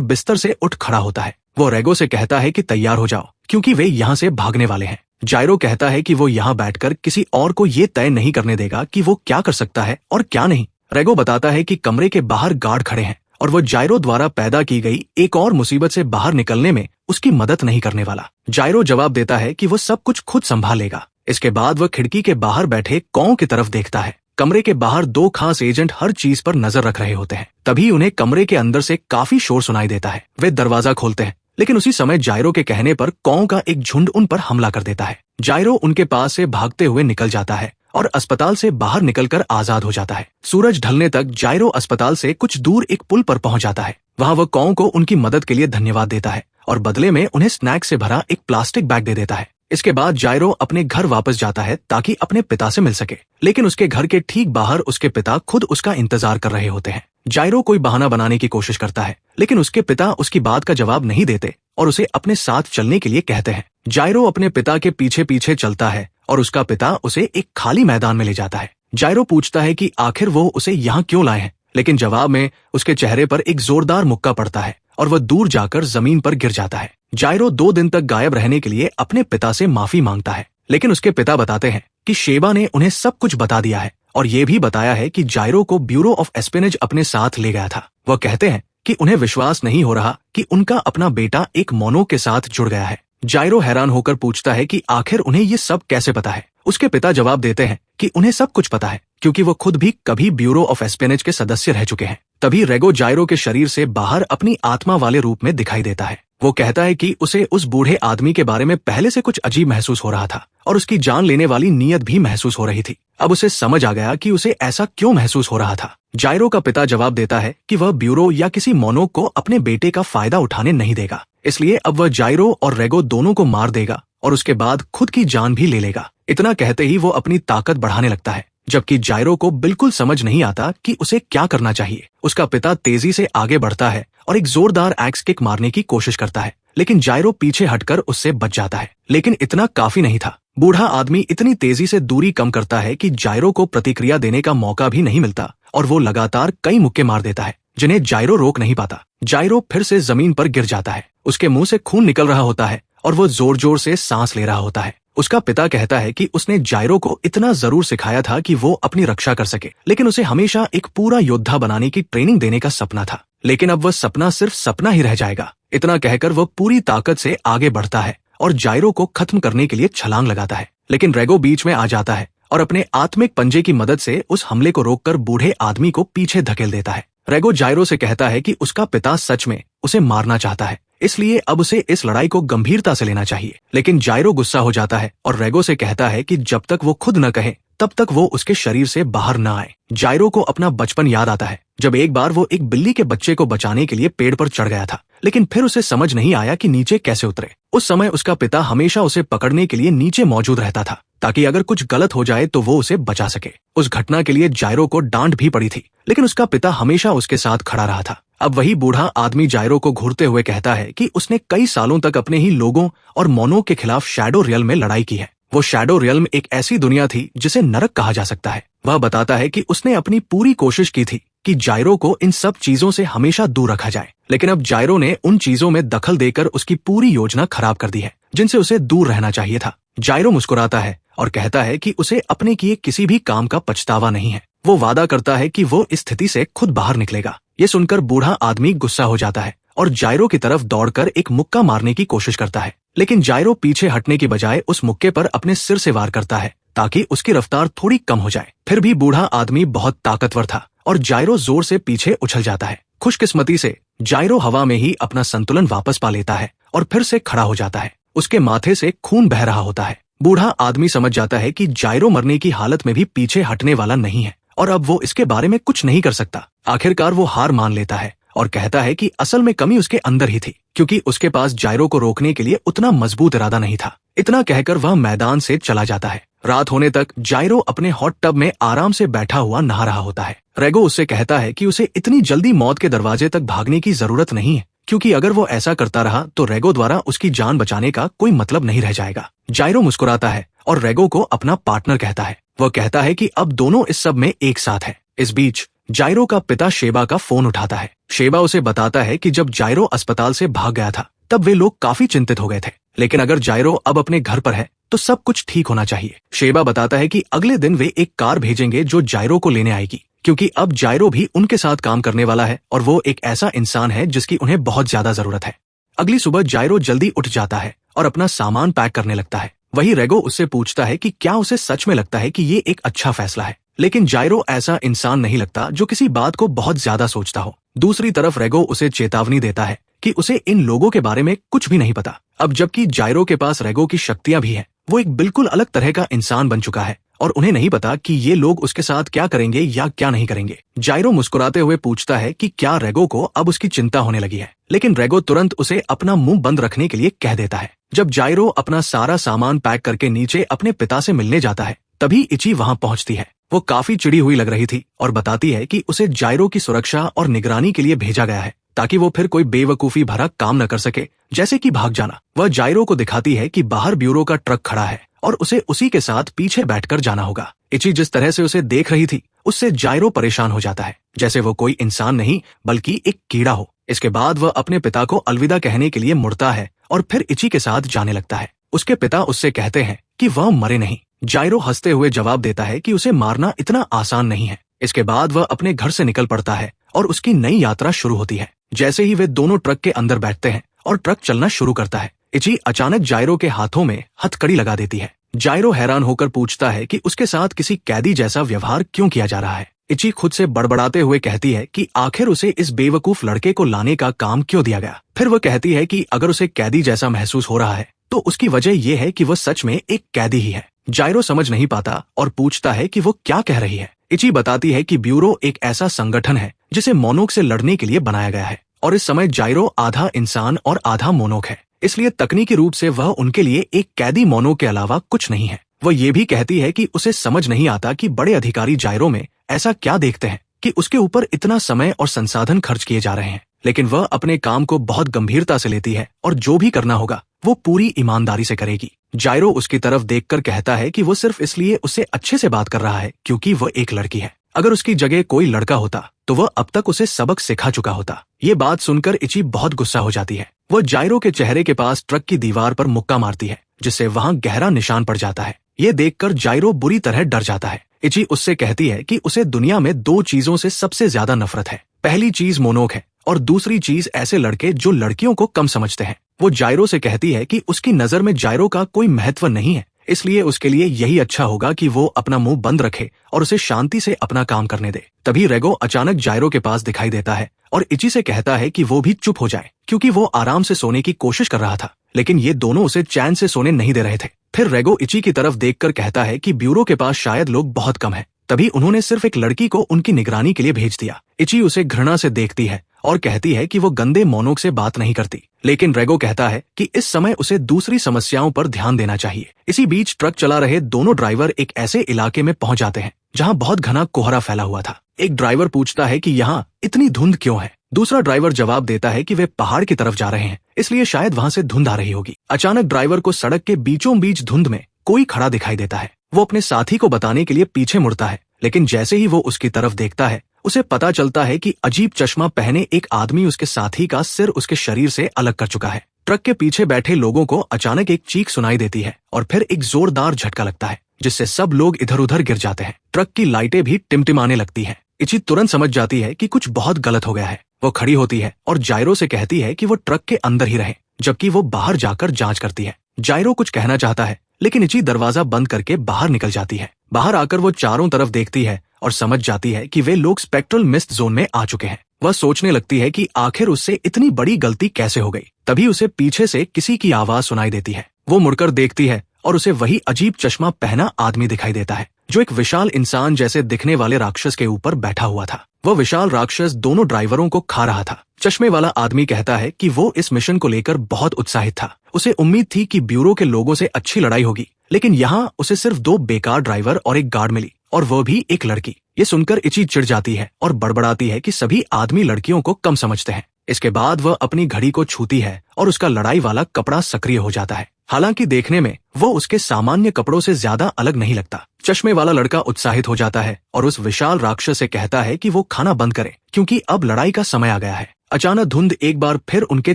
बिस्तर से उठ खड़ा होता है। वो रेगो से कहता है कि तैयार हो जाओ क्योंकि वे यहाँ से भागने वाले हैं। जायरो कहता है कि वो यहाँ बैठकर किसी और को ये तय नहीं करने देगा कि वो क्या कर सकता है और क्या नहीं। रेगो बताता है कि कमरे के बाहर गार्ड खड़े हैं और वो जायरो द्वारा पैदा की गई एक और मुसीबत से बाहर निकलने में उसकी मदद नहीं करने वाला। जायरो जवाब देता है कि वो सब कुछ खुद संभाल लेगा। इसके बाद वह खिड़की के बाहर बैठे कौ की तरफ देखता है। कमरे के बाहर दो खास एजेंट हर चीज पर नजर रख रहे होते हैं। तभी उन्हें कमरे के अंदर से काफी शोर सुनाई देता है। वे दरवाजा खोलते हैं, लेकिन उसी समय जायरो के कहने पर कौ का एक झुंड उन पर हमला कर देता है। जायरो उनके पास से भागते हुए निकल जाता है और अस्पताल से बाहर निकलकर आजाद हो जाता है। सूरज ढलने तक जायरो अस्पताल से कुछ दूर एक पुल पर पहुंच जाता है। वहां वह कौ को उनकी मदद के लिए धन्यवाद देता है और बदले में उन्हें स्नैक्स से भरा एक प्लास्टिक बैग दे देता है। इसके बाद जायरो अपने घर वापस जाता है ताकि अपने पिता से मिल सके, लेकिन उसके घर के ठीक बाहर उसके पिता खुद उसका इंतजार कर रहे होते हैं। जायरो कोई बहाना बनाने की कोशिश करता है, लेकिन उसके पिता उसकी बात का जवाब नहीं देते और उसे अपने साथ चलने के लिए कहते हैं। जायरो अपने पिता के पीछे पीछे चलता है और उसका पिता उसे एक खाली मैदान में ले जाता है। जायरो पूछता है कि आखिर वो उसे यहाँ क्यों लाए हैं, लेकिन जवाब में उसके चेहरे पर एक जोरदार मुक्का पड़ता है और वह दूर जाकर जमीन पर गिर जाता है। जायरो 2 दिन तक गायब रहने के लिए अपने पिता से माफी मांगता है, लेकिन उसके पिता बताते हैं कि शेबा ने उन्हें सब कुछ बता दिया है और ये भी बताया है कि जायरो को ब्यूरो ऑफ एस्पेनेज अपने साथ ले गया था। वह कहते हैं कि उन्हें विश्वास नहीं हो रहा कि उनका अपना बेटा एक मोनो के साथ जुड़ गया है। जायरो हैरान होकर पूछता है कि आखिर उन्हें ये सब कैसे पता है। उसके पिता जवाब देते हैं कि उन्हें सब कुछ पता है क्योंकि वो खुद भी कभी ब्यूरो ऑफ एस्पेनेज के सदस्य रह चुके हैं। तभी रेगो जायरो के शरीर से बाहर अपनी आत्मा वाले रूप में दिखाई देता है। वो कहता है कि उसे उस बूढ़े आदमी के बारे में पहले से कुछ अजीब महसूस हो रहा था और उसकी जान लेने वाली नीयत भी महसूस हो रही थी। अब उसे समझ आ गया कि उसे ऐसा क्यों महसूस हो रहा था। जायरो का पिता जवाब देता है कि वह ब्यूरो या किसी मोनो को अपने बेटे का फायदा उठाने नहीं देगा, इसलिए अब वह जायरो और रेगो दोनों को मार देगा और उसके बाद खुद की जान भी ले लेगा। इतना कहते ही वो अपनी ताकत बढ़ाने लगता है, जबकि जायरो को बिल्कुल समझ नहीं आता कि उसे क्या करना चाहिए। उसका पिता तेजी से आगे बढ़ता है और एक जोरदार एक्स किक मारने की कोशिश करता है, लेकिन जायरो पीछे हटकर उससे बच जाता है। लेकिन इतना काफी नहीं था। बूढ़ा आदमी इतनी तेजी से दूरी कम करता है कि जायरो को प्रतिक्रिया देने का मौका भी नहीं मिलता और वो लगातार कई मुक्के मार देता है जिन्हें जायरो रोक नहीं पाता। जायरो फिर से जमीन पर गिर जाता है। उसके मुंह से खून निकल रहा होता है और वो जोर जोर से सांस ले रहा होता है। उसका पिता कहता है कि उसने जायरो को इतना जरूर सिखाया था कि वो अपनी रक्षा कर सके, लेकिन उसे हमेशा एक पूरा योद्धा बनाने की ट्रेनिंग देने का सपना था। लेकिन अब वह सपना सिर्फ सपना ही रह जाएगा। इतना कहकर वह पूरी ताकत से आगे बढ़ता है और जायरो को खत्म करने के लिए छलांग लगाता है, लेकिन रेगो बीच में आ जाता है और अपने आत्मिक पंजे की मदद से उस हमले को रोककर बूढ़े आदमी को पीछे धकेल देता है। रेगो जायरो से कहता है कि उसका पिता सच में उसे मारना चाहता है, इसलिए अब उसे इस लड़ाई को गंभीरता से लेना चाहिए। लेकिन जायरो गुस्सा हो जाता है और रेगो से कहता है कि जब तक वो खुद न कहे तब तक वो उसके शरीर से बाहर न आए। जायरो को अपना बचपन याद आता है, जब एक बार वो एक बिल्ली के बच्चे को बचाने के लिए पेड़ पर चढ़ गया था, लेकिन फिर उसे समझ नहीं आया कि नीचे कैसे उतरे। उस समय उसका पिता हमेशा उसे पकड़ने के लिए नीचे मौजूद रहता था ताकि अगर कुछ गलत हो जाए तो वो उसे बचा सके। उस घटना के लिए जायरो को डांट भी पड़ी थी, लेकिन उसका पिता हमेशा उसके साथ खड़ा रहा था। अब वही बूढ़ा आदमी जायरो को घूरते हुए कहता है कि उसने कई सालों तक अपने ही लोगों और मोनो के खिलाफ शैडो रियल्म में लड़ाई की है। वो शैडो रियल्म एक ऐसी दुनिया थी जिसे नरक कहा जा सकता है। वह बताता है कि उसने अपनी पूरी कोशिश की थी कि जायरो को इन सब चीजों से हमेशा दूर रखा जाए, लेकिन अब जायरो ने उन चीजों में दखल देकर उसकी पूरी योजना खराब कर दी है जिनसे उसे दूर रहना चाहिए था। जायरो मुस्कुराता है और कहता है कि उसे अपने किए किसी भी काम का पछतावा नहीं है। वो वादा करता है कि वो इस स्थिति से खुद बाहर निकलेगा। ये सुनकर बूढ़ा आदमी गुस्सा हो जाता है और जायरो की तरफ दौड़कर एक मुक्का मारने की कोशिश करता है, लेकिन जायरो पीछे हटने की बजाय उस मुक्के पर अपने सिर से वार करता है ताकि उसकी रफ्तार थोड़ी कम हो जाए। फिर भी बूढ़ा आदमी बहुत ताकतवर था और जायरो जोर से पीछे उछल जाता है। खुशकिस्मती से जायरो हवा में ही अपना संतुलन वापस पा लेता है और फिर से खड़ा हो जाता है। उसके माथे से खून बह रहा होता है। बूढ़ा आदमी समझ जाता है कि जायरो मरने की हालत में भी पीछे हटने वाला नहीं है और अब वो इसके बारे में कुछ नहीं कर सकता। आखिरकार वो हार मान लेता है और कहता है कि असल में कमी उसके अंदर ही थी, क्योंकि उसके पास जायरो को रोकने के लिए उतना मजबूत इरादा नहीं था। इतना कहकर वह मैदान से चला जाता है। रात होने तक जायरो अपने हॉट टब में आराम से बैठा हुआ नहा रहा होता है। रेगो उससे कहता है कि उसे इतनी जल्दी मौत के दरवाजे तक भागने की जरूरत नहीं है, क्योंकि अगर वो ऐसा करता रहा तो रेगो द्वारा उसकी जान बचाने का कोई मतलब नहीं रह जाएगा। जायरो मुस्कुराता है और रेगो को अपना पार्टनर कहता है। वह कहता है कि अब दोनों इस सब में एक साथ है। इस बीच जायरो का पिता शेबा का फोन उठाता है। शेबा उसे बताता है कि जब जायरो अस्पताल से भाग गया था तब वे लोग काफी चिंतित हो गए थे, लेकिन अगर जायरो अब अपने घर पर है तो सब कुछ ठीक होना चाहिए। शेबा बताता है कि अगले दिन वे एक कार भेजेंगे जो जायरो को लेने आएगी, क्योंकि अब जायरो भी उनके साथ काम करने वाला है और वो एक ऐसा इंसान है जिसकी उन्हें बहुत ज्यादा जरूरत है। अगली सुबह जायरो जल्दी उठ जाता है और अपना सामान पैक करने लगता है। वही रेगो उससे पूछता है कि क्या उसे सच में लगता है कि ये एक अच्छा फैसला है, लेकिन जायरो ऐसा इंसान नहीं लगता जो किसी बात को बहुत ज्यादा सोचता हो। दूसरी तरफ रेगो उसे चेतावनी देता है कि उसे इन लोगों के बारे में कुछ भी नहीं पता। अब जबकि जायरो के पास रेगो की शक्तियां भी हैं, वो एक बिल्कुल अलग तरह का इंसान बन चुका है और उन्हें नहीं पता कि ये लोग उसके साथ क्या करेंगे या क्या नहीं करेंगे। जायरो मुस्कुराते हुए पूछता है कि क्या रेगो को अब उसकी चिंता होने लगी है, लेकिन रेगो तुरंत उसे अपना मुंह बंद रखने के लिए कह देता है। जब जायरो अपना सारा सामान पैक करके नीचे अपने पिता से मिलने जाता है तभी इची वहां पहुंचती है। वो काफी चिड़ी हुई लग रही थी और बताती है कि उसे जायरो की सुरक्षा और निगरानी के लिए भेजा गया है ताकि वो फिर कोई बेवकूफी भरा काम न कर सके, जैसे कि भाग जाना। वह जायरो को दिखाती है कि बाहर ब्यूरो का ट्रक खड़ा है और उसे उसी के साथ पीछे बैठकर जाना होगा। इची जिस तरह से उसे देख रही थी उससे जायरो परेशान हो जाता है, जैसे वो कोई इंसान नहीं बल्कि एक कीड़ा हो। इसके बाद वह अपने पिता को अलविदा कहने के लिए मुड़ता है और फिर इची के साथ जाने लगता है। उसके पिता उससे कहते हैं कि वह मरे नहीं। जायरो हंसते हुए जवाब देता है कि उसे मारना इतना आसान नहीं है। इसके बाद वह अपने घर से निकल पड़ता है और उसकी नई यात्रा शुरू होती है। जैसे ही वे दोनों ट्रक के अंदर बैठते हैं और ट्रक चलना शुरू करता है, इची अचानक जायरो के हाथों में हथकड़ी लगा देती है। जायरो हैरान होकर पूछता है कि उसके साथ किसी कैदी जैसा व्यवहार क्यों किया जा रहा है। इची खुद से बड़बड़ाते हुए कहती है कि आखिर उसे इस बेवकूफ लड़के को लाने का काम क्यों दिया गया। फिर वह कहती है कि अगर उसे कैदी जैसा महसूस हो रहा है तो उसकी वजह यह है कि वह सच में एक कैदी ही है। जायरो समझ नहीं पाता और पूछता है कि वो क्या कह रही है। इची बताती है कि ब्यूरो एक ऐसा संगठन है जिसे मोनोक से लड़ने के लिए बनाया गया है और इस समय जायरो आधा इंसान और आधा मोनोक है, इसलिए तकनीकी रूप से वह उनके लिए एक कैदी मोनोक के अलावा कुछ नहीं है। वह ये भी कहती है कि उसे समझ नहीं आता कि बड़े अधिकारी जायरो में ऐसा क्या देखते हैं कि उसके ऊपर इतना समय और संसाधन खर्च किए जा रहे हैं, लेकिन वह अपने काम को बहुत गंभीरता से लेती है और जो भी करना होगा वो पूरी ईमानदारी से करेगी। जायरो उसकी तरफ देखकर कहता है कि वो सिर्फ इसलिए उससे अच्छे से बात कर रहा है क्योंकि वह एक लड़की है। अगर उसकी जगह कोई लड़का होता तो वह अब तक उसे सबक सिखा चुका होता। ये बात सुनकर इची बहुत गुस्सा हो जाती है। वह जायरो के चेहरे के पास ट्रक की दीवार पर मुक्का मारती है, जिससे वहां गहरा निशान पड़ जाता है। ये देखकर जायरो बुरी तरह डर जाता है। इची उससे कहती है कि उसे दुनिया में दो चीजों से सबसे ज्यादा नफरत है। पहली चीज मोनोक है और दूसरी चीज ऐसे लड़के जो लड़कियों को कम समझते हैं। वो जायरो से कहती है कि उसकी नजर में जायरो का कोई महत्व नहीं है, इसलिए उसके लिए यही अच्छा होगा कि वो अपना मुंह बंद रखे और उसे शांति से अपना काम करने दे। तभी रेगो अचानक जायरो के पास दिखाई देता है और इची से कहता है कि वो भी चुप हो जाए, क्योंकि वो आराम से सोने की कोशिश कर रहा था, लेकिन ये दोनों उसे चैन से सोने नहीं दे रहे थे। फिर रेगो इची की तरफ देखकर कहता है कि ब्यूरो के पास शायद लोग बहुत कम हैं, तभी उन्होंने सिर्फ एक लड़की को उनकी निगरानी के लिए भेज दिया। इची उसे घृणा से देखती है और कहती है कि वो गंदे मोनोक से बात नहीं करती, लेकिन रेगो कहता है कि इस समय उसे दूसरी समस्याओं पर ध्यान देना चाहिए। इसी बीच ट्रक चला रहे दोनों ड्राइवर एक ऐसे इलाके में पहुंच जाते हैं जहां बहुत घना कोहरा फैला हुआ था। एक ड्राइवर पूछता है कि यहाँ इतनी धुंध क्यों है। दूसरा ड्राइवर जवाब देता है कि वे पहाड़ की तरफ जा रहे हैं, इसलिए शायद वहां से धुंध आ रही होगी। अचानक ड्राइवर को सड़क के बीचों बीच धुंध में कोई खड़ा दिखाई देता है। वो अपने साथी को बताने के लिए पीछे मुड़ता है, लेकिन जैसे ही वो उसकी तरफ देखता है उसे पता चलता है कि अजीब चश्मा पहने एक आदमी उसके साथी का सिर उसके शरीर से अलग कर चुका है। ट्रक के पीछे बैठे लोगों को अचानक एक चीख सुनाई देती है और फिर एक जोरदार झटका लगता है, जिससे सब लोग इधर उधर गिर जाते हैं। ट्रक की लाइटें भी टिमटिमाने लगती हैं। इची तुरंत समझ जाती है कि कुछ बहुत गलत हो गया है। वो खड़ी होती है और जायरो से कहती है कि वो ट्रक के अंदर ही रहे, जबकि वो बाहर जाकर जांच करती है। जायरो कुछ कहना चाहता है, लेकिन इची दरवाजा बंद करके बाहर निकल जाती है। बाहर आकर वो चारों तरफ देखती है और समझ जाती है कि वे लोग स्पेक्ट्रल मिस्ट जोन में आ चुके हैं। वह सोचने लगती है कि आखिर उससे इतनी बड़ी गलती कैसे हो गई। तभी उसे पीछे से किसी की आवाज सुनाई देती है। वो मुड़कर देखती है और उसे वही अजीब चश्मा पहना आदमी दिखाई देता है जो एक विशाल इंसान जैसे दिखने वाले राक्षस के ऊपर बैठा हुआ था। वह विशाल राक्षस दोनों ड्राइवरों को खा रहा था। चश्मे वाला आदमी कहता है कि वो इस मिशन को लेकर बहुत उत्साहित था। उसे उम्मीद थी कि ब्यूरो के लोगों से अच्छी लड़ाई होगी, लेकिन यहाँ उसे सिर्फ 2 बेकार ड्राइवर और एक गार्ड मिली, और वो भी एक लड़की। ये सुनकर इची चिढ़ जाती है और बड़बड़ाती है कि सभी आदमी लड़कियों को कम समझते हैं। इसके बाद वह अपनी घड़ी को छूती है और उसका लड़ाई वाला कपड़ा सक्रिय हो जाता है। हालांकि देखने में वो उसके सामान्य कपड़ों से ज्यादा अलग नहीं लगता। चश्मे वाला लड़का उत्साहित हो जाता है और उस विशाल राक्षस से कहता है कि वो खाना बंद करे क्योंकि अब लड़ाई का समय आ गया है। अचानक धुंध एक बार फिर उनके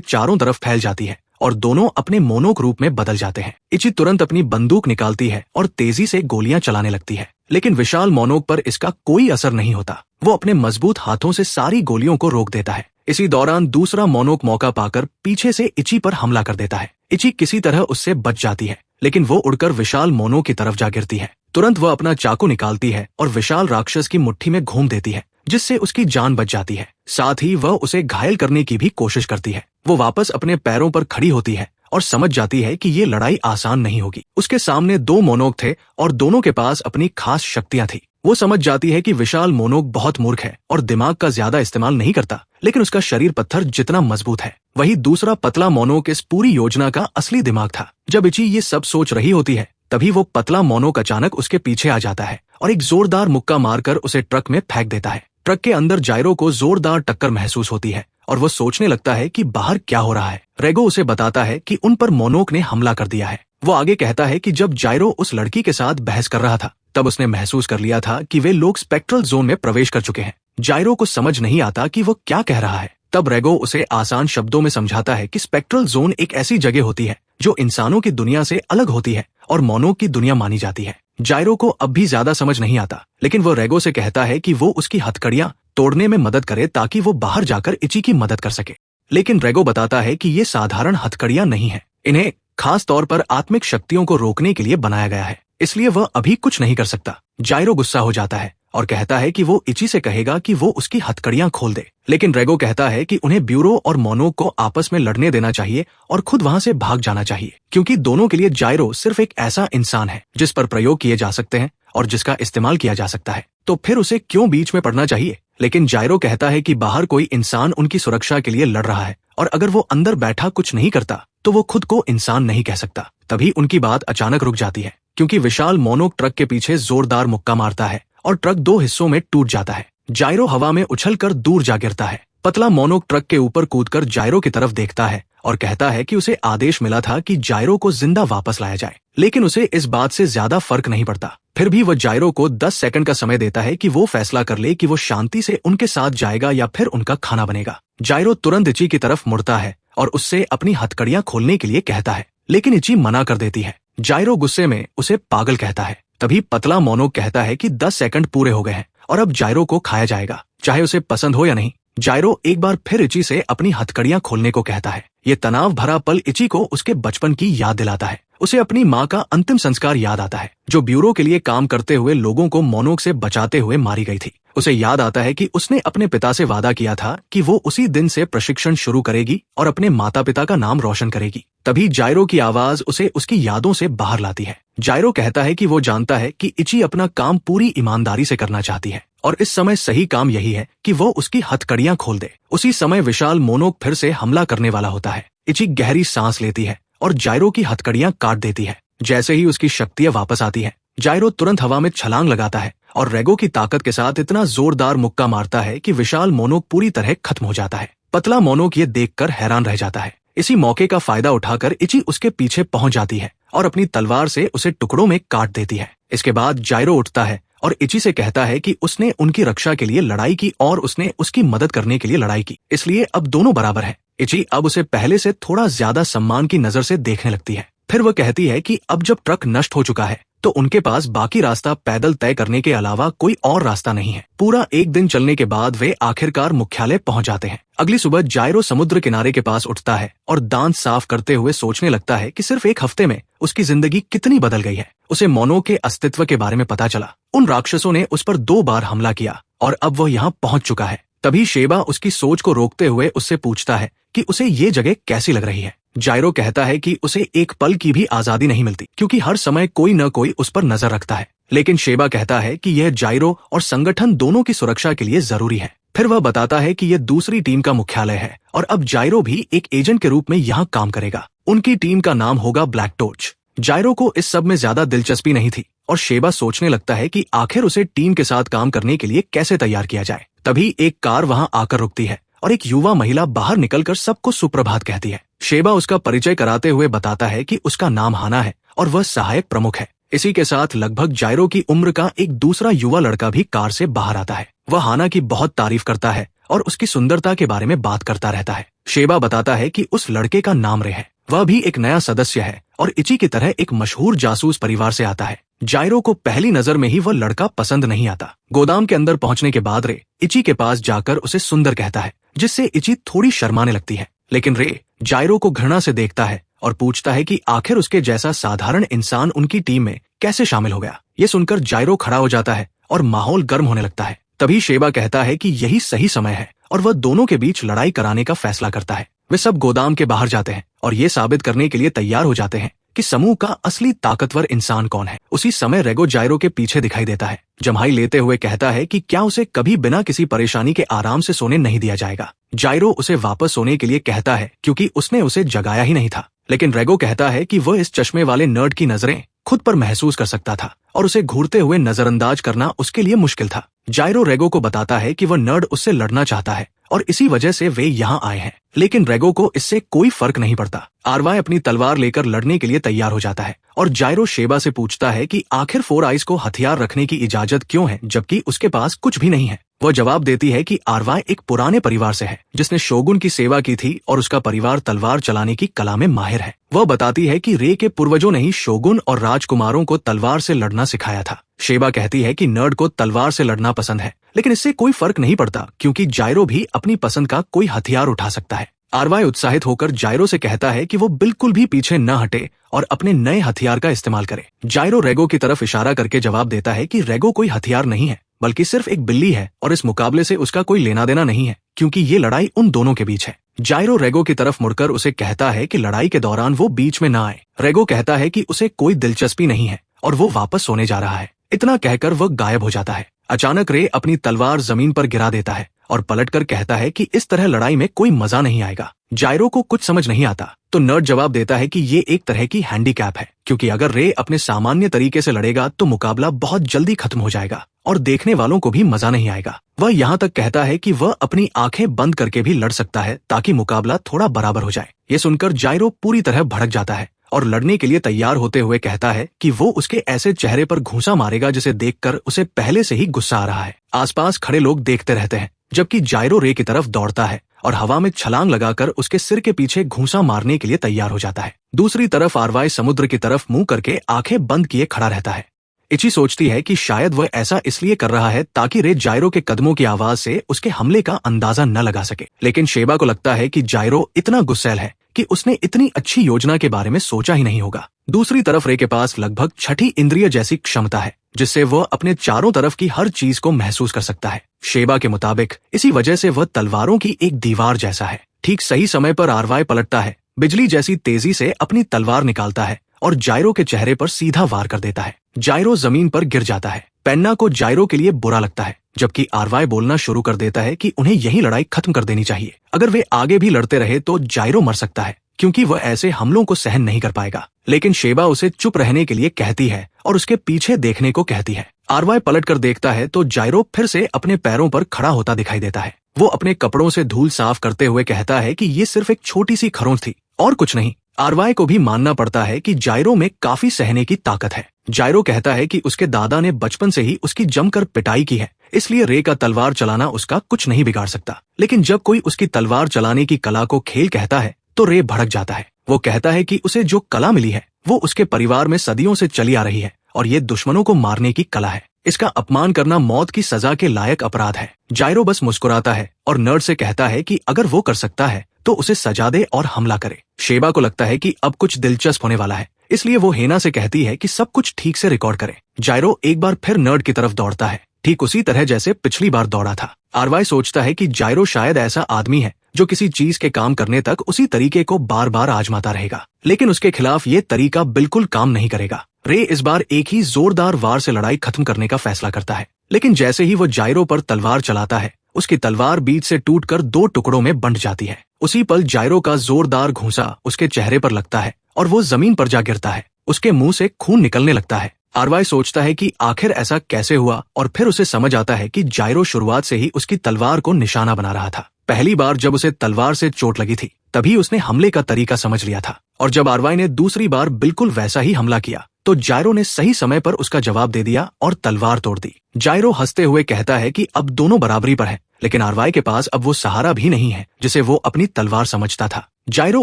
चारों तरफ फैल जाती है और दोनों अपने मोनोक रूप में बदल जाते हैं। इची तुरंत अपनी बंदूक निकालती है और तेजी से गोलियां चलाने लगती है, लेकिन विशाल मोनोक पर इसका कोई असर नहीं होता। वो अपने मजबूत हाथों से सारी गोलियों को रोक देता है। इसी दौरान दूसरा मोनोक मौका पाकर पीछे से इची पर हमला कर देता है। इची किसी तरह उससे बच जाती है, लेकिन वो उड़कर विशाल मोनोक की तरफ जा गिरती है। तुरंत वह अपना चाकू निकालती है और विशाल राक्षस की मुट्ठी में घूम देती है, जिससे उसकी जान बच जाती है। साथ ही वह उसे घायल करने की भी कोशिश करती है। वो वापस अपने पैरों पर खड़ी होती है और समझ जाती है कि ये लड़ाई आसान नहीं होगी। उसके सामने 2 मोनोक थे और दोनों के पास अपनी खास शक्तियां थी। वो समझ जाती है कि विशाल मोनोक बहुत मूर्ख है और दिमाग का ज्यादा इस्तेमाल नहीं करता, लेकिन उसका शरीर पत्थर जितना मजबूत है। वही दूसरा पतला मोनोक इस पूरी योजना का असली दिमाग था। जब इची ये सब सोच रही होती है, तभी वो पतला मोनोक अचानक उसके पीछे आ जाता है और एक जोरदार मुक्का मारकर उसे ट्रक में फेंक देता है। ट्रक के अंदर जायरो को जोरदार टक्कर महसूस होती है और वो सोचने लगता है कि बाहर क्या हो रहा है। रेगो उसे बताता है कि उन पर मोनोक ने हमला कर दिया है। वो आगे कहता है कि जब जायरो उस लड़की के साथ बहस कर रहा था, तब उसने महसूस कर लिया था कि वे लोग स्पेक्ट्रल जोन में प्रवेश कर चुके हैं। जायरो को समझ नहीं आता कि वो क्या कह रहा है। तब रेगो उसे आसान शब्दों में समझाता है कि स्पेक्ट्रल जोन एक ऐसी जगह होती है जो इंसानों की दुनिया से अलग होती है और मोनोक की दुनिया मानी जाती है। जायरो को अब भी ज्यादा समझ नहीं आता, लेकिन वो रेगो से कहता है कि वो उसकी हथकड़ियां तोड़ने में मदद करे ताकि वो बाहर जाकर इची की मदद कर सके। लेकिन रेगो बताता है कि ये साधारण हथकड़ियां नहीं है, इन्हें खास तौर पर आत्मिक शक्तियों को रोकने के लिए बनाया गया है, इसलिए वह अभी कुछ नहीं कर सकता। जायरो गुस्सा हो जाता है और कहता है कि वो इची से कहेगा कि वो उसकी हथकड़ियां खोल दे, लेकिन रेगो कहता है कि उन्हें ब्यूरो और मोनोक को आपस में लड़ने देना चाहिए और खुद वहां से भाग जाना चाहिए, क्योंकि दोनों के लिए जायरो सिर्फ एक ऐसा इंसान है जिस पर प्रयोग किए जा सकते हैं और जिसका इस्तेमाल किया जा सकता है, तो फिर उसे क्यों बीच में पड़ना चाहिए। लेकिन जायरो कहता है कि बाहर कोई इंसान उनकी सुरक्षा के लिए लड़ रहा है और अगर वो अंदर बैठा कुछ नहीं करता तो वो खुद को इंसान नहीं कह सकता। तभी उनकी बात अचानक रुक जाती है, क्योंकि विशाल मोनोक ट्रक के पीछे जोरदार मुक्का मारता है और ट्रक 2 हिस्सों में टूट जाता है। जायरो हवा में उछलकर दूर जा गिरता है। पतला मोनोक ट्रक के ऊपर कूदकर जायरो की तरफ देखता है और कहता है कि उसे आदेश मिला था कि जायरो को जिंदा वापस लाया जाए, लेकिन उसे इस बात से ज्यादा फर्क नहीं पड़ता। फिर भी वह जायरो को 10 सेकंड का समय देता है कि वो फैसला कर ले कि वो शांति से उनके साथ जाएगा या फिर उनका खाना बनेगा। जायरो तुरंत इची की तरफ मुड़ता है और उससे अपनी हथकड़ियां खोलने के लिए कहता है, लेकिन इची मना कर देती है। जायरो गुस्से में उसे पागल कहता है। तभी पतला मोनोक कहता है कि 10 सेकंड पूरे हो गए हैं और अब जायरो को खाया जाएगा, चाहे उसे पसंद हो या नहीं। जायरो एक बार फिर इची से अपनी हथकड़ियां खोलने को कहता है। ये तनाव भरा पल इची को उसके बचपन की याद दिलाता है। उसे अपनी माँ का अंतिम संस्कार याद आता है, जो ब्यूरो के लिए काम करते हुए लोगों को मोनोक से बचाते हुए मारी गई थी। उसे याद आता है कि उसने अपने पिता से वादा किया था कि वो उसी दिन से प्रशिक्षण शुरू करेगी और अपने माता पिता का नाम रोशन करेगी। तभी जायरो की आवाज उसे उसकी यादों से बाहर लाती है। जायरो कहता है कि वो जानता है कि इची अपना काम पूरी ईमानदारी से करना चाहती है और इस समय सही काम यही है कि वो उसकी हथकड़ियां खोल दे। उसी समय विशाल मोनोक फिर से हमला करने वाला होता है। इची गहरी सांस लेती है और जायरो की हथकड़ियां काट देती है। जैसे ही उसकी शक्तियां वापस आती है, जायरो तुरंत हवा में छलांग लगाता है और रेगो की ताकत के साथ इतना जोरदार मुक्का मारता है कि विशाल मोनोक पूरी तरह खत्म हो जाता है। पतला मोनोक ये देखकर हैरान रह जाता है। इसी मौके का फायदा उठाकर इची उसके पीछे पहुंच जाती है और अपनी तलवार से उसे टुकड़ों में काट देती है। इसके बाद जायरो उठता है और इची से कहता है कि उसने उनकी रक्षा के लिए लड़ाई की और उसने उसकी मदद करने के लिए लड़ाई की, इसलिए अब दोनों बराबर हैं। इची अब उसे पहले से थोड़ा ज्यादा सम्मान की नजर से देखने लगती है। फिर वह कहती है कि अब जब ट्रक नष्ट हो चुका है तो उनके पास बाकी रास्ता पैदल तय करने के अलावा कोई और रास्ता नहीं है। पूरा एक दिन चलने के बाद वे आखिरकार मुख्यालय पहुंच जाते हैं। अगली सुबह जायरो समुद्र किनारे के पास उठता है और दांत साफ करते हुए सोचने लगता है कि सिर्फ एक हफ्ते में उसकी जिंदगी कितनी बदल गई है। उसे मोनो के अस्तित्व के बारे में पता चला। उन राक्षसों ने उस पर 2 बार हमला किया और अब वह यहाँ पहुंच चुका है। तभी शेबा उसकी सोच को रोकते हुए उससे पूछता है कि उसे ये जगह कैसी लग रही है। जायरो कहता है कि उसे एक पल की भी आजादी नहीं मिलती क्योंकि हर समय कोई न कोई उस पर नजर रखता है। लेकिन शेबा कहता है कि यह जायरो और संगठन दोनों की सुरक्षा के लिए जरूरी है। फिर वह बताता है कि यह दूसरी टीम का मुख्यालय है और अब जायरो भी एक एजेंट के रूप में यहाँ काम करेगा। उनकी टीम का नाम होगा ब्लैक टॉर्च। जायरो को इस सब में ज्यादा दिलचस्पी नहीं थी और शेबा सोचने लगता है कि आखिर उसे टीम के साथ काम करने के लिए कैसे तैयार किया जाए। तभी एक कार वहां आकर रुकती है और एक युवा महिला बाहर निकलकर सबको सुप्रभात कहती है। शेबा उसका परिचय कराते हुए बताता है कि उसका नाम हाना है और वह सहायक प्रमुख है। इसी के साथ लगभग जायरो की उम्र का एक दूसरा युवा लड़का भी कार से बाहर आता है। वह हाना की बहुत तारीफ करता है और उसकी सुंदरता के बारे में बात करता रहता है। शेबा बताता है कि उस लड़के का नाम रे है। वह भी एक नया सदस्य है और इची की तरह एक मशहूर जासूस परिवार से आता है। जायरो को पहली नजर में ही वह लड़का पसंद नहीं आता। गोदाम के अंदर पहुंचने के बाद रे इची के पास जाकर उसे सुंदर कहता है, जिससे इची थोड़ी शर्माने लगती है। लेकिन रे जायरो को घृणा से देखता है और पूछता है कि आखिर उसके जैसा साधारण इंसान उनकी टीम में कैसे शामिल हो गया। ये सुनकर जायरो खड़ा हो जाता है और माहौल गर्म होने लगता है। तभी शेबा कहता है कि यही सही समय है और वह दोनों के बीच लड़ाई कराने का फैसला करता है। वे सब गोदाम के बाहर जाते हैं और ये साबित करने के लिए तैयार हो जाते हैं कि समूह का असली ताकतवर इंसान कौन है। उसी समय रेगो जायरो के पीछे दिखाई देता है। जम्हाई लेते हुए कहता है कि क्या उसे कभी बिना किसी परेशानी के आराम से सोने नहीं दिया जाएगा। जायरो उसे वापस सोने के लिए कहता है क्योंकि उसने उसे जगाया ही नहीं था। लेकिन रेगो कहता है कि वह इस चश्मे वाले नर्ड की नजरें खुद पर महसूस कर सकता था और उसे घूरते हुए नजरअंदाज करना उसके लिए मुश्किल था। जायरो रेगो को बताता है कि वह नर्ड उससे लड़ना चाहता है और इसी वजह से वे यहाँ आए हैं। लेकिन रेगो को इससे कोई फर्क नहीं पड़ता। आरवाई अपनी तलवार लेकर लड़ने के लिए तैयार हो जाता है और जायरो शेबा से पूछता है कि आखिर फोर आइज को हथियार रखने की इजाजत क्यों है जबकि उसके पास कुछ भी नहीं है। वह जवाब देती है कि आरवाई एक पुराने परिवार से है जिसने शोगुन की सेवा की थी और उसका परिवार तलवार चलाने की कला में माहिर है। वह बताती है कि रे के पूर्वजों ने ही शोगुन और राजकुमारों को तलवार से लड़ना सिखाया था। शेबा कहती है कि नर्ड को तलवार से लड़ना पसंद है लेकिन इससे कोई फर्क नहीं पड़ता क्योंकि जायरो भी अपनी पसंद का कोई हथियार उठा सकता है। आरवाई उत्साहित होकर जायरो से कहता है कि वो बिल्कुल भी पीछे न हटे और अपने नए हथियार का इस्तेमाल करे। जायरो रेगो की तरफ इशारा करके जवाब देता है कि रेगो कोई हथियार नहीं है बल्कि सिर्फ एक बिल्ली है और इस मुकाबले से उसका कोई लेना देना नहीं है क्योंकि ये लड़ाई उन दोनों के बीच है। जायरो रेगो की तरफ मुड़कर उसे कहता है कि लड़ाई के दौरान वो बीच में न आए। रेगो कहता है कि उसे कोई दिलचस्पी नहीं है और वो वापस सोने जा रहा है। इतना कहकर वह गायब हो जाता है। अचानक रे अपनी तलवार जमीन पर गिरा देता है और पलटकर कहता है कि इस तरह लड़ाई में कोई मजा नहीं आएगा। जायरो को कुछ समझ नहीं आता तो नर्ड जवाब देता है कि ये एक तरह की हैंडीकैप है क्योंकि अगर रे अपने सामान्य तरीके से लड़ेगा तो मुकाबला बहुत जल्दी खत्म हो जाएगा और देखने वालों को भी मजा नहीं आएगा। वह यहाँ तक कहता है कि वह अपनी आंखें बंद करके भी लड़ सकता है ताकि मुकाबला थोड़ा बराबर हो जाए। ये सुनकर जायरो पूरी तरह भड़क जाता है और लड़ने के लिए तैयार होते हुए कहता है कि वो उसके ऐसे चेहरे पर घूंसा मारेगा जिसे देखकर उसे पहले से ही गुस्सा आ रहा है। आसपास खड़े लोग देखते रहते हैं जबकि जायरो रे की तरफ दौड़ता है और हवा में छलांग लगाकर उसके सिर के पीछे घूंसा मारने के लिए तैयार हो जाता है। दूसरी तरफ आरवाई समुद्र की तरफ मुंह करके आंखें बंद किए खड़ा रहता है। इची सोचती है कि शायद वह ऐसा इसलिए कर रहा है ताकि रे जायरो के कदमों की आवाज से उसके हमले का अंदाजा न लगा सके। लेकिन शेबा को लगता है कि जायरो इतना गुस्सैल है कि उसने इतनी अच्छी योजना के बारे में सोचा ही नहीं होगा। दूसरी तरफ रे के पास लगभग छठी इंद्रिय जैसी क्षमता है जिससे वह अपने चारों तरफ की हर चीज को महसूस कर सकता है। शेबा के मुताबिक इसी वजह से वह तलवारों की एक दीवार जैसा है। ठीक सही समय पर आरवाई पलटता है, बिजली जैसी तेजी से अपनी तलवार निकालता है और जायरो के चेहरे पर सीधा वार कर देता है। जायरो जमीन पर गिर जाता है। पेन्ना को जायरो के लिए बुरा लगता है जबकि आरवाई बोलना शुरू कर देता है कि उन्हें यही लड़ाई खत्म कर देनी चाहिए। अगर वे आगे भी लड़ते रहे तो जायरो मर सकता है क्योंकि वह ऐसे हमलों को सहन नहीं कर पाएगा। लेकिन शेबा उसे चुप रहने के लिए कहती है और उसके पीछे देखने को कहती है। आरवाई पलटकर देखता है तो जायरो फिर से अपने पैरों पर खड़ा होता दिखाई देता है। वो अपने कपड़ों से धूल साफ करते हुए कहता है कि ये सिर्फ एक छोटी सी खरोंच थी और कुछ नहीं। आरवाई को भी मानना पड़ता है कि जायरो में काफी सहने की ताकत है। जायरो कहता है कि उसके दादा ने बचपन से ही उसकी जमकर पिटाई की है, इसलिए रे का तलवार चलाना उसका कुछ नहीं बिगाड़ सकता। लेकिन जब कोई उसकी तलवार चलाने की कला को खेल कहता है तो रे भड़क जाता है। वो कहता है कि उसे जो कला मिली है वो उसके परिवार में सदियों से चली आ रही है और ये दुश्मनों को मारने की कला है। इसका अपमान करना मौत की सजा के लायक अपराध है। जायरो बस मुस्कुराता है और नर्ड से कहता है कि अगर वो कर सकता है तो उसे सजा दे और हमला करे। शेबा को लगता है कि अब कुछ दिलचस्प होने वाला है, इसलिए वो हेना से कहती है कि सब कुछ ठीक से रिकॉर्ड करे। जायरो एक बार फिर नर्ड की तरफ दौड़ता है, ठीक उसी तरह जैसे पिछली बार दौड़ा था। आरवाई सोचता है कि जायरो शायद ऐसा आदमी है जो किसी चीज के काम करने तक उसी तरीके को बार बार आजमाता रहेगा, लेकिन उसके खिलाफ ये तरीका बिल्कुल काम नहीं करेगा। रे इस बार एक ही जोरदार वार से लड़ाई खत्म करने का फैसला करता है, लेकिन जैसे ही वो जायरो पर तलवार चलाता है, उसकी तलवार बीच से टूटकर 2 टुकड़ों में बंट जाती है। उसी पल जायरो का जोरदार घूंसा उसके चेहरे पर लगता है और वो जमीन पर जा गिरता है। उसके मुंह से खून निकलने लगता है। आरवाई सोचता है कि आखिर ऐसा कैसे हुआ, और फिर उसे समझ आता है कि जायरो शुरुआत से ही उसकी तलवार को निशाना बना रहा था। पहली बार जब उसे तलवार से चोट लगी थी, तभी उसने हमले का तरीका समझ लिया था, और जब आरवाई ने दूसरी बार बिल्कुल वैसा ही हमला किया तो जायरो ने सही समय पर उसका जवाब दे दिया और तलवार तोड़ दी। जायरो हंसते हुए कहता है कि अब दोनों बराबरी पर हैं, लेकिन आरवाई के पास अब वो सहारा भी नहीं है जिसे वो अपनी तलवार समझता था। जायरो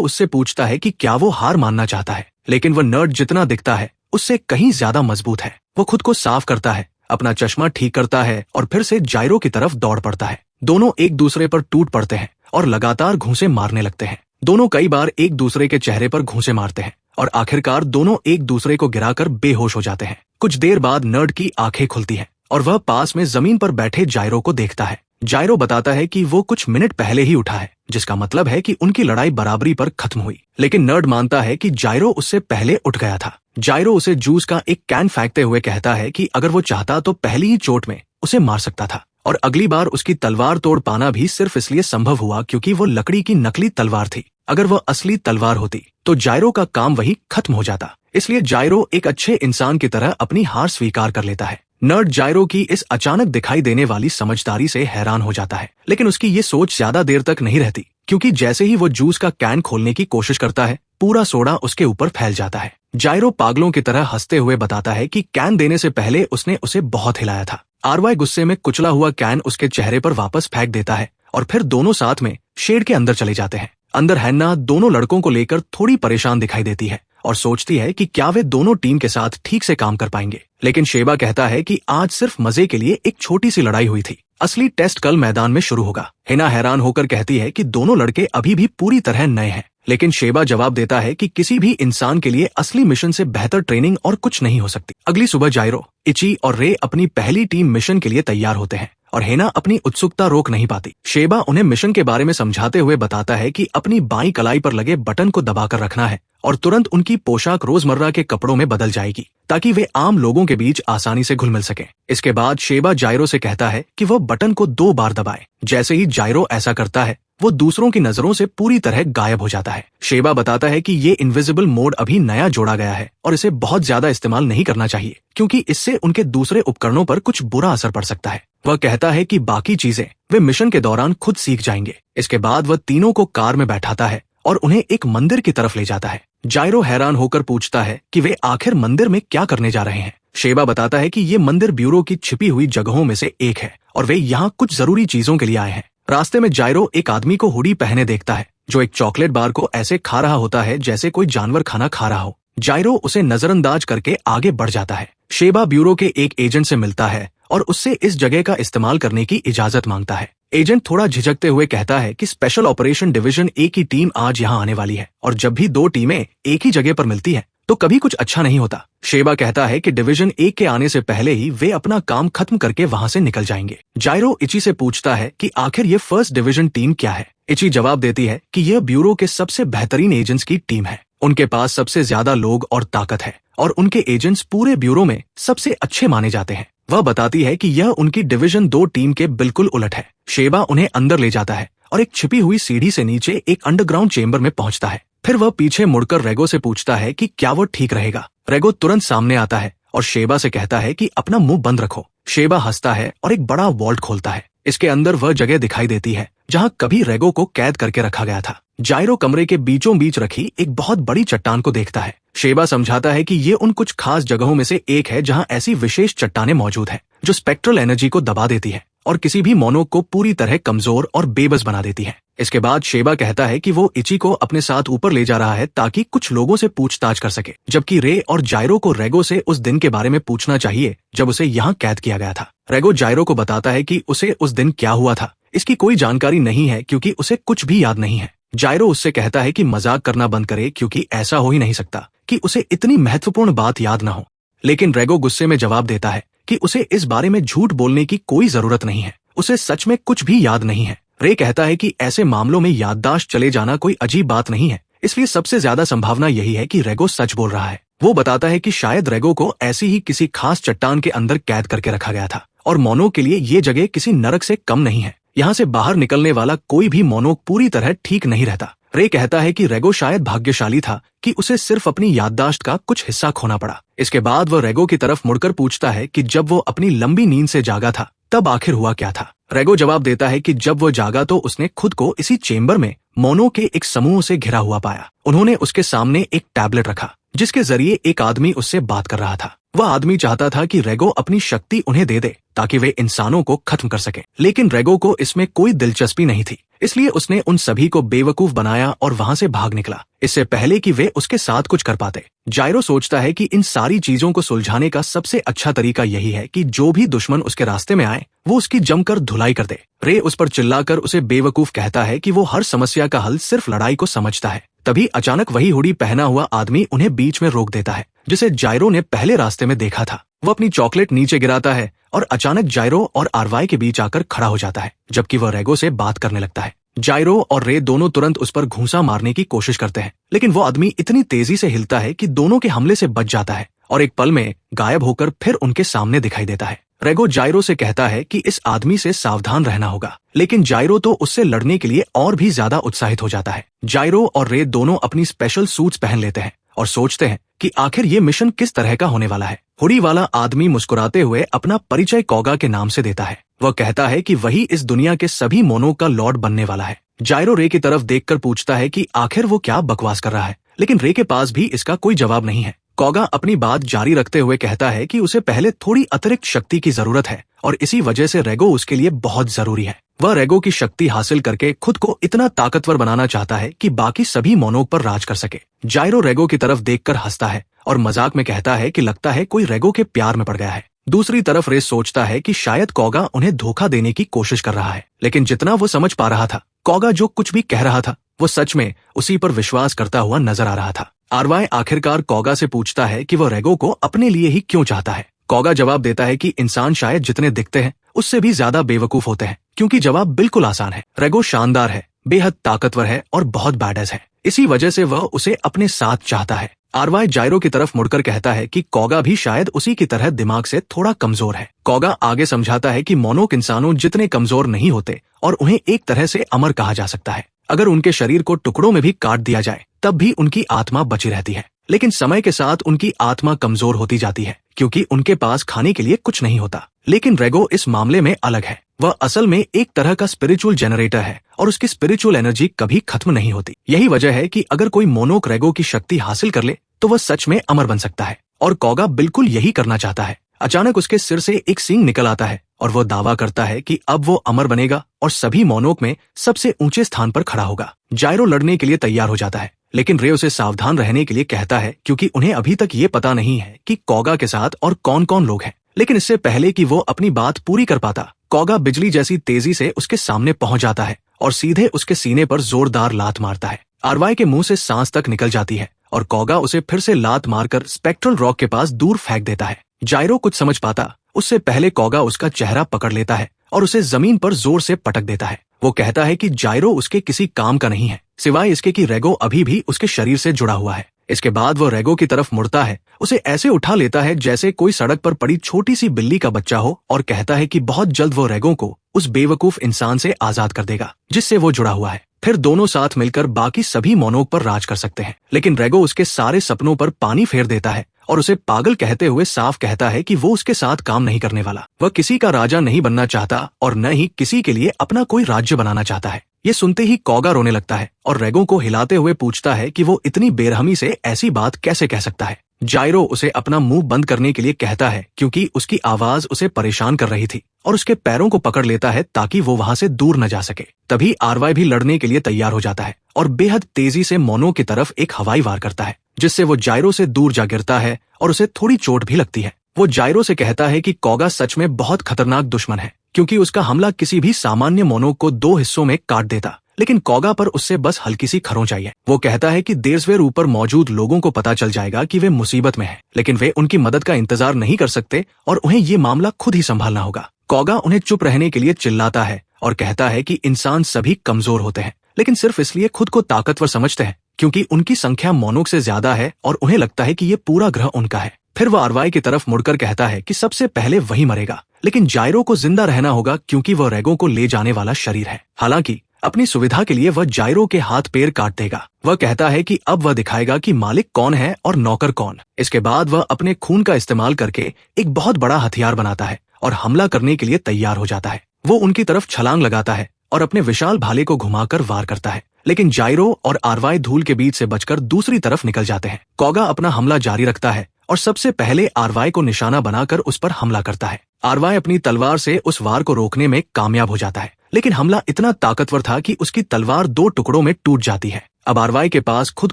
उससे पूछता है कि क्या वो हार मानना चाहता है, लेकिन वो नर्ड जितना दिखता है उससे कहीं ज्यादा मजबूत है। वो खुद को साफ करता है, अपना चश्मा ठीक करता है और फिर से जायरो की तरफ दौड़ पड़ता है। दोनों एक दूसरे पर टूट पड़ते हैं और लगातार घूंसे मारने लगते हैं। दोनों कई बार एक दूसरे के चेहरे पर घूंसे मारते हैं और आखिरकार दोनों एक दूसरे को गिराकर बेहोश हो जाते हैं। कुछ देर बाद नर्ड की आंखें खुलती हैं और वह पास में जमीन पर बैठे जायरो को देखता है। जायरो बताता है कि वो कुछ मिनट पहले ही उठा है, जिसका मतलब है कि उनकी लड़ाई बराबरी पर खत्म हुई। लेकिन नर्ड मानता है कि जायरो उससे पहले उठ गया था। जायरो उसे जूस का एक कैन फेंकते हुए कहता है कि अगर वो चाहता तो पहली ही चोट में उसे मार सकता था, और अगली बार उसकी तलवार तोड़ पाना भी सिर्फ इसलिए संभव हुआ क्योंकि वो लकड़ी की नकली तलवार थी। अगर वह असली तलवार होती तो जायरो का काम वही खत्म हो जाता। इसलिए जायरो एक अच्छे इंसान की तरह अपनी हार स्वीकार कर लेता है। नर्ड जायरो की इस अचानक दिखाई देने वाली समझदारी से हैरान हो जाता है, लेकिन उसकी ये सोच ज्यादा देर तक नहीं रहती, क्योंकि जैसे ही वो जूस का कैन खोलने की कोशिश करता है, पूरा सोडा उसके ऊपर फैल जाता है। जायरो पागलों की तरह हंसते हुए बताता है कि कैन देने से पहले उसने उसे बहुत हिलाया था। आरवाई गुस्से में कुचला हुआ कैन उसके चेहरे पर वापस फेंक देता है और फिर दोनों साथ में शेड के अंदर चले जाते हैं। अंदर हैन्ना दोनों लड़कों को लेकर थोड़ी परेशान दिखाई देती है और सोचती है कि क्या वे दोनों टीम के साथ ठीक से काम कर पाएंगे। लेकिन शेबा कहता है कि आज सिर्फ मजे के लिए एक छोटी सी लड़ाई हुई थी, असली टेस्ट कल मैदान में शुरू होगा। हिना हैरान होकर कहती है कि दोनों लड़के अभी भी पूरी तरह नए हैं, लेकिन शेबा जवाब देता है कि किसी भी इंसान के लिए असली मिशन से बेहतर ट्रेनिंग और कुछ नहीं हो सकती। अगली सुबह जायरो, इची और रे अपनी पहली टीम मिशन के लिए तैयार होते हैं और हिना अपनी उत्सुकता रोक नहीं पाती। शेबा उन्हें मिशन के बारे में समझाते हुए बताता है कि अपनी बाईं कलाई पर लगे बटन को दबाकर रखना है और तुरंत उनकी पोशाक रोजमर्रा के कपड़ों में बदल जाएगी ताकि वे आम लोगों के बीच आसानी से घुल मिल सकें। इसके बाद शेबा जायरो से कहता है कि वह बटन को 2 बार दबाए। जैसे ही जायरो ऐसा करता है, वो दूसरों की नजरों से पूरी तरह गायब हो जाता है। शेबा बताता है कि ये इनविजिबल मोड अभी नया जोड़ा गया है और इसे बहुत ज्यादा इस्तेमाल नहीं करना चाहिए, क्योंकि इससे उनके दूसरे उपकरणों पर कुछ बुरा असर पड़ सकता है। वह कहता है कि बाकी चीजें वे मिशन के दौरान खुद सीख जाएंगे। इसके बाद वह तीनों को कार में बैठाता है और उन्हें एक मंदिर की तरफ ले जाता है। जायरो हैरान होकर पूछता है कि वे आखिर मंदिर में क्या करने जा रहे हैं। शेबा बताता है कि ये मंदिर ब्यूरो की छिपी हुई जगहों में से एक है और वे यहाँ कुछ जरूरी चीजों के लिए आए हैं। रास्ते में जायरो एक आदमी को हुडी पहने देखता है जो एक चॉकलेट बार को ऐसे खा रहा होता है जैसे कोई जानवर खाना खा रहा हो। जायरो उसे नजरअंदाज करके आगे बढ़ जाता है। शेबा ब्यूरो के एक एजेंट से मिलता है और उससे इस जगह का इस्तेमाल करने की इजाजत मांगता है। एजेंट थोड़ा झिझकते हुए कहता है कि स्पेशल ऑपरेशन डिवीजन ए की टीम आज यहाँ आने वाली है और जब भी 2 टीमें एक ही जगह पर मिलती हैं तो कभी कुछ अच्छा नहीं होता। शेबा कहता है कि डिवीजन ए के आने से पहले ही वे अपना काम खत्म करके वहाँ से निकल जाएंगे। जायरो इची से पूछता है कि आखिर ये फर्स्ट डिवीजन टीम क्या है। इची जवाब देती है कि यह ब्यूरो के सबसे बेहतरीन एजेंट्स की टीम है। उनके पास सबसे ज्यादा लोग और ताकत है और उनके एजेंट्स पूरे ब्यूरो में सबसे अच्छे माने जाते हैं। वह बताती है कि यह उनकी डिवीजन 2 टीम के बिल्कुल उलट है। शेबा उन्हें अंदर ले जाता है और एक छिपी हुई सीढ़ी से नीचे एक अंडरग्राउंड चेंबर में पहुंचता है। फिर वह पीछे मुड़कर रेगो से पूछता है कि क्या वो ठीक रहेगा। रेगो तुरंत सामने आता है और शेबा से कहता है कि अपना मुंह बंद रखो। शेबा हंसता है और एक बड़ा वॉल्ट खोलता है। इसके अंदर वह जगह दिखाई देती है जहाँ कभी रेगो को कैद करके रखा गया था। जायरो कमरे के बीचों बीच रखी एक बहुत बड़ी चट्टान को देखता है। शेबा समझाता है कि ये उन कुछ खास जगहों में से एक है जहाँ ऐसी विशेष चट्टानें मौजूद है जो स्पेक्ट्रल एनर्जी को दबा देती है और किसी भी मोनोक को पूरी तरह कमजोर और बेबस बना देती है। इसके बाद शेबा कहता है कि वो इची को अपने साथ ऊपर ले जा रहा है ताकि कुछ लोगों से पूछताछ कर सके, जबकि रे और जायरो को रेगो से उस दिन के बारे में पूछना चाहिए जब उसे यहाँ कैद किया गया था। रेगो जायरो को बताता है कि उसे उस दिन क्या हुआ था इसकी कोई जानकारी नहीं है क्योंकि उसे कुछ भी याद नहीं है। जायरो उससे कहता है कि मजाक करना बंद करे क्योंकि ऐसा हो ही नहीं सकता कि उसे इतनी महत्वपूर्ण बात याद न हो। लेकिन रेगो गुस्से में जवाब देता है कि उसे इस बारे में झूठ बोलने की कोई जरूरत नहीं है, उसे सच में कुछ भी याद नहीं है। रे कहता है कि ऐसे मामलों में याददाश्त चले जाना कोई अजीब बात नहीं है, इसलिए सबसे ज्यादा संभावना यही है कि रेगो सच बोल रहा है। वो बताता है कि शायद रेगो को ऐसी ही किसी खास चट्टान के अंदर कैद करके रखा गया था और मोनोक के लिए ये जगह किसी नरक से कम नहीं है। यहाँ से बाहर निकलने वाला कोई भी मोनोक पूरी तरह ठीक नहीं रहता। रे कहता है कि रेगो शायद भाग्यशाली था कि उसे सिर्फ अपनी याददाश्त का कुछ हिस्सा खोना पड़ा। इसके बाद वह रेगो की तरफ मुड़कर पूछता है कि जब वो अपनी लंबी नींद से जागा था तब आखिर हुआ क्या था। रेगो जवाब देता है कि जब वो जागा तो उसने खुद को इसी चेम्बर में मोनो के एक समूह से घिरा हुआ पाया। उन्होंने उसके सामने एक टैबलेट रखा जिसके जरिए एक आदमी उससे बात कर रहा था। वह आदमी चाहता था कि रेगो अपनी शक्ति उन्हें दे दे ताकि वे इंसानों को खत्म कर सके, लेकिन रेगो को इसमें कोई दिलचस्पी नहीं थी, इसलिए उसने उन सभी को बेवकूफ बनाया और वहां से भाग निकला इससे पहले कि वे उसके साथ कुछ कर पाते। जायरो सोचता है कि इन सारी चीजों को सुलझाने का सबसे अच्छा तरीका यही है कि जो भी दुश्मन उसके रास्ते में आए वो उसकी जमकर धुलाई कर दे। रे उस पर चिल्लाकर उसे बेवकूफ कहता है कि वो हर समस्या का हल सिर्फ लड़ाई को समझता है। तभी अचानक वही हुडी पहना हुआ आदमी उन्हें बीच में रोक देता है जिसे जायरो ने पहले रास्ते में देखा था। वो अपनी चॉकलेट नीचे गिराता है और अचानक जायरो और आरवाई के बीच आकर खड़ा हो जाता है जबकि वह रेगो से बात करने लगता है। जायरो और रे दोनों तुरंत उस पर घूंसा मारने की कोशिश करते हैं, लेकिन वो आदमी इतनी तेजी से हिलता है कि दोनों के हमले से बच जाता है और एक पल में गायब होकर फिर उनके सामने दिखाई देता है। रेगो जायरो से कहता है कि इस आदमी से सावधान रहना होगा, लेकिन जायरो तो उससे लड़ने के लिए और भी ज्यादा उत्साहित हो जाता है। जायरो और रे दोनों अपनी स्पेशल सूट्स पहन लेते हैं और सोचते हैं कि आखिर ये मिशन किस तरह का होने वाला है। हुडी वाला आदमी मुस्कुराते हुए अपना परिचय कोगा के नाम से देता है। वह कहता है कि वही इस दुनिया के सभी मोनो का लॉर्ड बनने वाला है। जायरो रे की तरफ देखकर पूछता है कि आखिर वो क्या बकवास कर रहा है, लेकिन रे के पास भी इसका कोई जवाब नहीं है। कोगा अपनी बात जारी रखते हुए कहता है कि उसे पहले थोड़ी अतिरिक्त शक्ति की जरूरत है और इसी वजह से रेगो उसके लिए बहुत जरूरी है। वह रेगो की शक्ति हासिल करके खुद को इतना ताकतवर बनाना चाहता है कि बाकी सभी मोनोक पर राज कर सके। जायरो रेगो की तरफ देखकर हंसता है और मजाक में कहता है कि लगता है कोई रेगो के प्यार में पड़ गया है। दूसरी तरफ रे सोचता है कि शायद कोगा उन्हें धोखा देने की कोशिश कर रहा है, लेकिन जितना वो समझ पा रहा था कोगा जो कुछ भी कह रहा था वो सच में उसी पर विश्वास करता हुआ नजर आ रहा था। आरवाई आखिरकार कोगा से पूछता है कि वो रेगो को अपने लिए ही क्यों चाहता है। कोगा जवाब देता है कि इंसान शायद जितने दिखते हैं उससे भी ज्यादा बेवकूफ होते हैं, क्योंकि जवाब बिल्कुल आसान है। रेगो शानदार है, बेहद ताकतवर है और बहुत बैडएस है, इसी वजह से वह उसे अपने साथ चाहता है। आरवाई जायरो की तरफ मुड़कर कहता है कि कोगा भी शायद उसी की तरह दिमाग से थोड़ा कमजोर है। कोगा आगे समझाता है कि मोनोक इंसानों जितने कमजोर नहीं होते और उन्हें एक तरह से अमर कहा जा सकता है। अगर उनके शरीर को टुकड़ों में भी काट दिया जाए तब भी उनकी आत्मा बची रहती है, लेकिन समय के साथ उनकी आत्मा कमजोर होती जाती है क्योंकि उनके पास खाने के लिए कुछ नहीं होता। लेकिन रेगो इस मामले में अलग है। वह असल में एक तरह का स्पिरिचुअल जनरेटर है और उसकी स्पिरिचुअल एनर्जी कभी खत्म नहीं होती। यही वजह है कि अगर कोई मोनोक रेगो की शक्ति हासिल कर ले तो वह सच में अमर बन सकता है और कोगा बिल्कुल यही करना चाहता है। अचानक उसके सिर से एक सींग निकल आता है और वो दावा करता है कि अब वो अमर बनेगा और सभी मोनोक में सबसे ऊंचे स्थान पर खड़ा होगा। जायरो लड़ने के लिए तैयार हो जाता है, लेकिन रे उसे सावधान रहने के लिए कहता है क्योंकि उन्हें अभी तक ये पता नहीं है कि कोगा के साथ और कौन कौन लोग हैं। लेकिन इससे पहले कि वो अपनी बात पूरी कर पाता, कोगा बिजली जैसी तेजी से उसके सामने पहुंच जाता है और सीधे उसके सीने पर जोरदार लात मारता है। आरवाई के मुंह से सांस तक निकल जाती है और कोगा उसे फिर से लात मारकर स्पेक्ट्रल रॉक के पास दूर फेंक देता है। जायरो कुछ समझ पाता उससे पहले कोगा उसका चेहरा पकड़ लेता है और उसे जमीन पर जोर से पटक देता है। वो कहता है कि जायरो उसके किसी काम का नहीं है सिवाय इसके कि रेगो अभी भी उसके शरीर से जुड़ा हुआ है। इसके बाद वो रेगो की तरफ मुड़ता है, उसे ऐसे उठा लेता है जैसे कोई सड़क पर पड़ी छोटी सी बिल्ली का बच्चा हो और कहता है कि बहुत जल्द वो रेगो को उस बेवकूफ इंसान से आजाद कर देगा जिससे वो जुड़ा हुआ है। फिर दोनों साथ मिलकर बाकी सभी मोनोक पर राज कर सकते हैं। लेकिन रेगो उसके सारे सपनों पर पानी फेर देता है और उसे पागल कहते हुए साफ कहता है कि वो उसके साथ काम नहीं करने वाला। वह किसी का राजा नहीं बनना चाहता और न ही किसी के लिए अपना कोई राज्य बनाना चाहता है। ये सुनते ही कोगा रोने लगता है और रेगो को हिलाते हुए पूछता है कि वो इतनी बेरहमी से ऐसी बात कैसे कह सकता है। जायरो उसे अपना मुंह बंद करने के लिए कहता है क्योंकि उसकी आवाज उसे परेशान कर रही थी और उसके पैरों को पकड़ लेता है ताकि वो वहां से दूर न जा सके। तभी आरवाई भी लड़ने के लिए तैयार हो जाता है और बेहद तेजी से मोनो की तरफ एक हवाई वार करता है जिससे वो जायरो से दूर जा गिरता है और उसे थोड़ी चोट भी लगती है। वो जायरो से कहता है कि कोगा सच में बहुत खतरनाक दुश्मन है क्योंकि उसका हमला किसी भी सामान्य मोनो को 2 हिस्सों में काट देता, लेकिन कोगा पर उससे बस हल्की सी खरोंच आई है। वो कहता है कि देर ऊपर मौजूद लोगों को पता चल जाएगा कि वे मुसीबत में हैं, लेकिन वे उनकी मदद का इंतजार नहीं कर सकते और उन्हें ये मामला खुद ही संभालना होगा। कोगा उन्हें चुप रहने के लिए चिल्लाता है और कहता है कि इंसान सभी कमजोर होते हैं, लेकिन सिर्फ इसलिए खुद को ताकतवर समझते हैं क्योंकि उनकी संख्या मोनोक से ज्यादा है और उन्हें लगता है कि ये पूरा ग्रह उनका है। फिर वह आरवाई की तरफ मुड़कर कहता है कि सबसे पहले वही मरेगा, लेकिन जायरो को जिंदा रहना होगा क्योंकि वह रेगो को ले जाने वाला शरीर है। हालांकि अपनी सुविधा के लिए वह जायरो के हाथ पैर काट देगा। वह कहता है कि अब वह दिखाएगा कि मालिक कौन है और नौकर कौन। इसके बाद वह अपने खून का इस्तेमाल करके एक बहुत बड़ा हथियार बनाता है और हमला करने के लिए तैयार हो जाता है। वो उनकी तरफ छलांग लगाता है और अपने विशाल भाले को घुमाकर वार करता है, लेकिन जायरो और आरवाई धूल के बीच से बचकर दूसरी तरफ निकल जाते हैं। कौगा अपना हमला जारी रखता है और सबसे पहले आरवाई को निशाना बनाकर उस पर हमला करता है। आरवाई अपनी तलवार से उस वार को रोकने में कामयाब हो जाता है, लेकिन हमला इतना ताकतवर था कि उसकी तलवार 2 टुकड़ों में टूट जाती है। अब आरवाई के पास खुद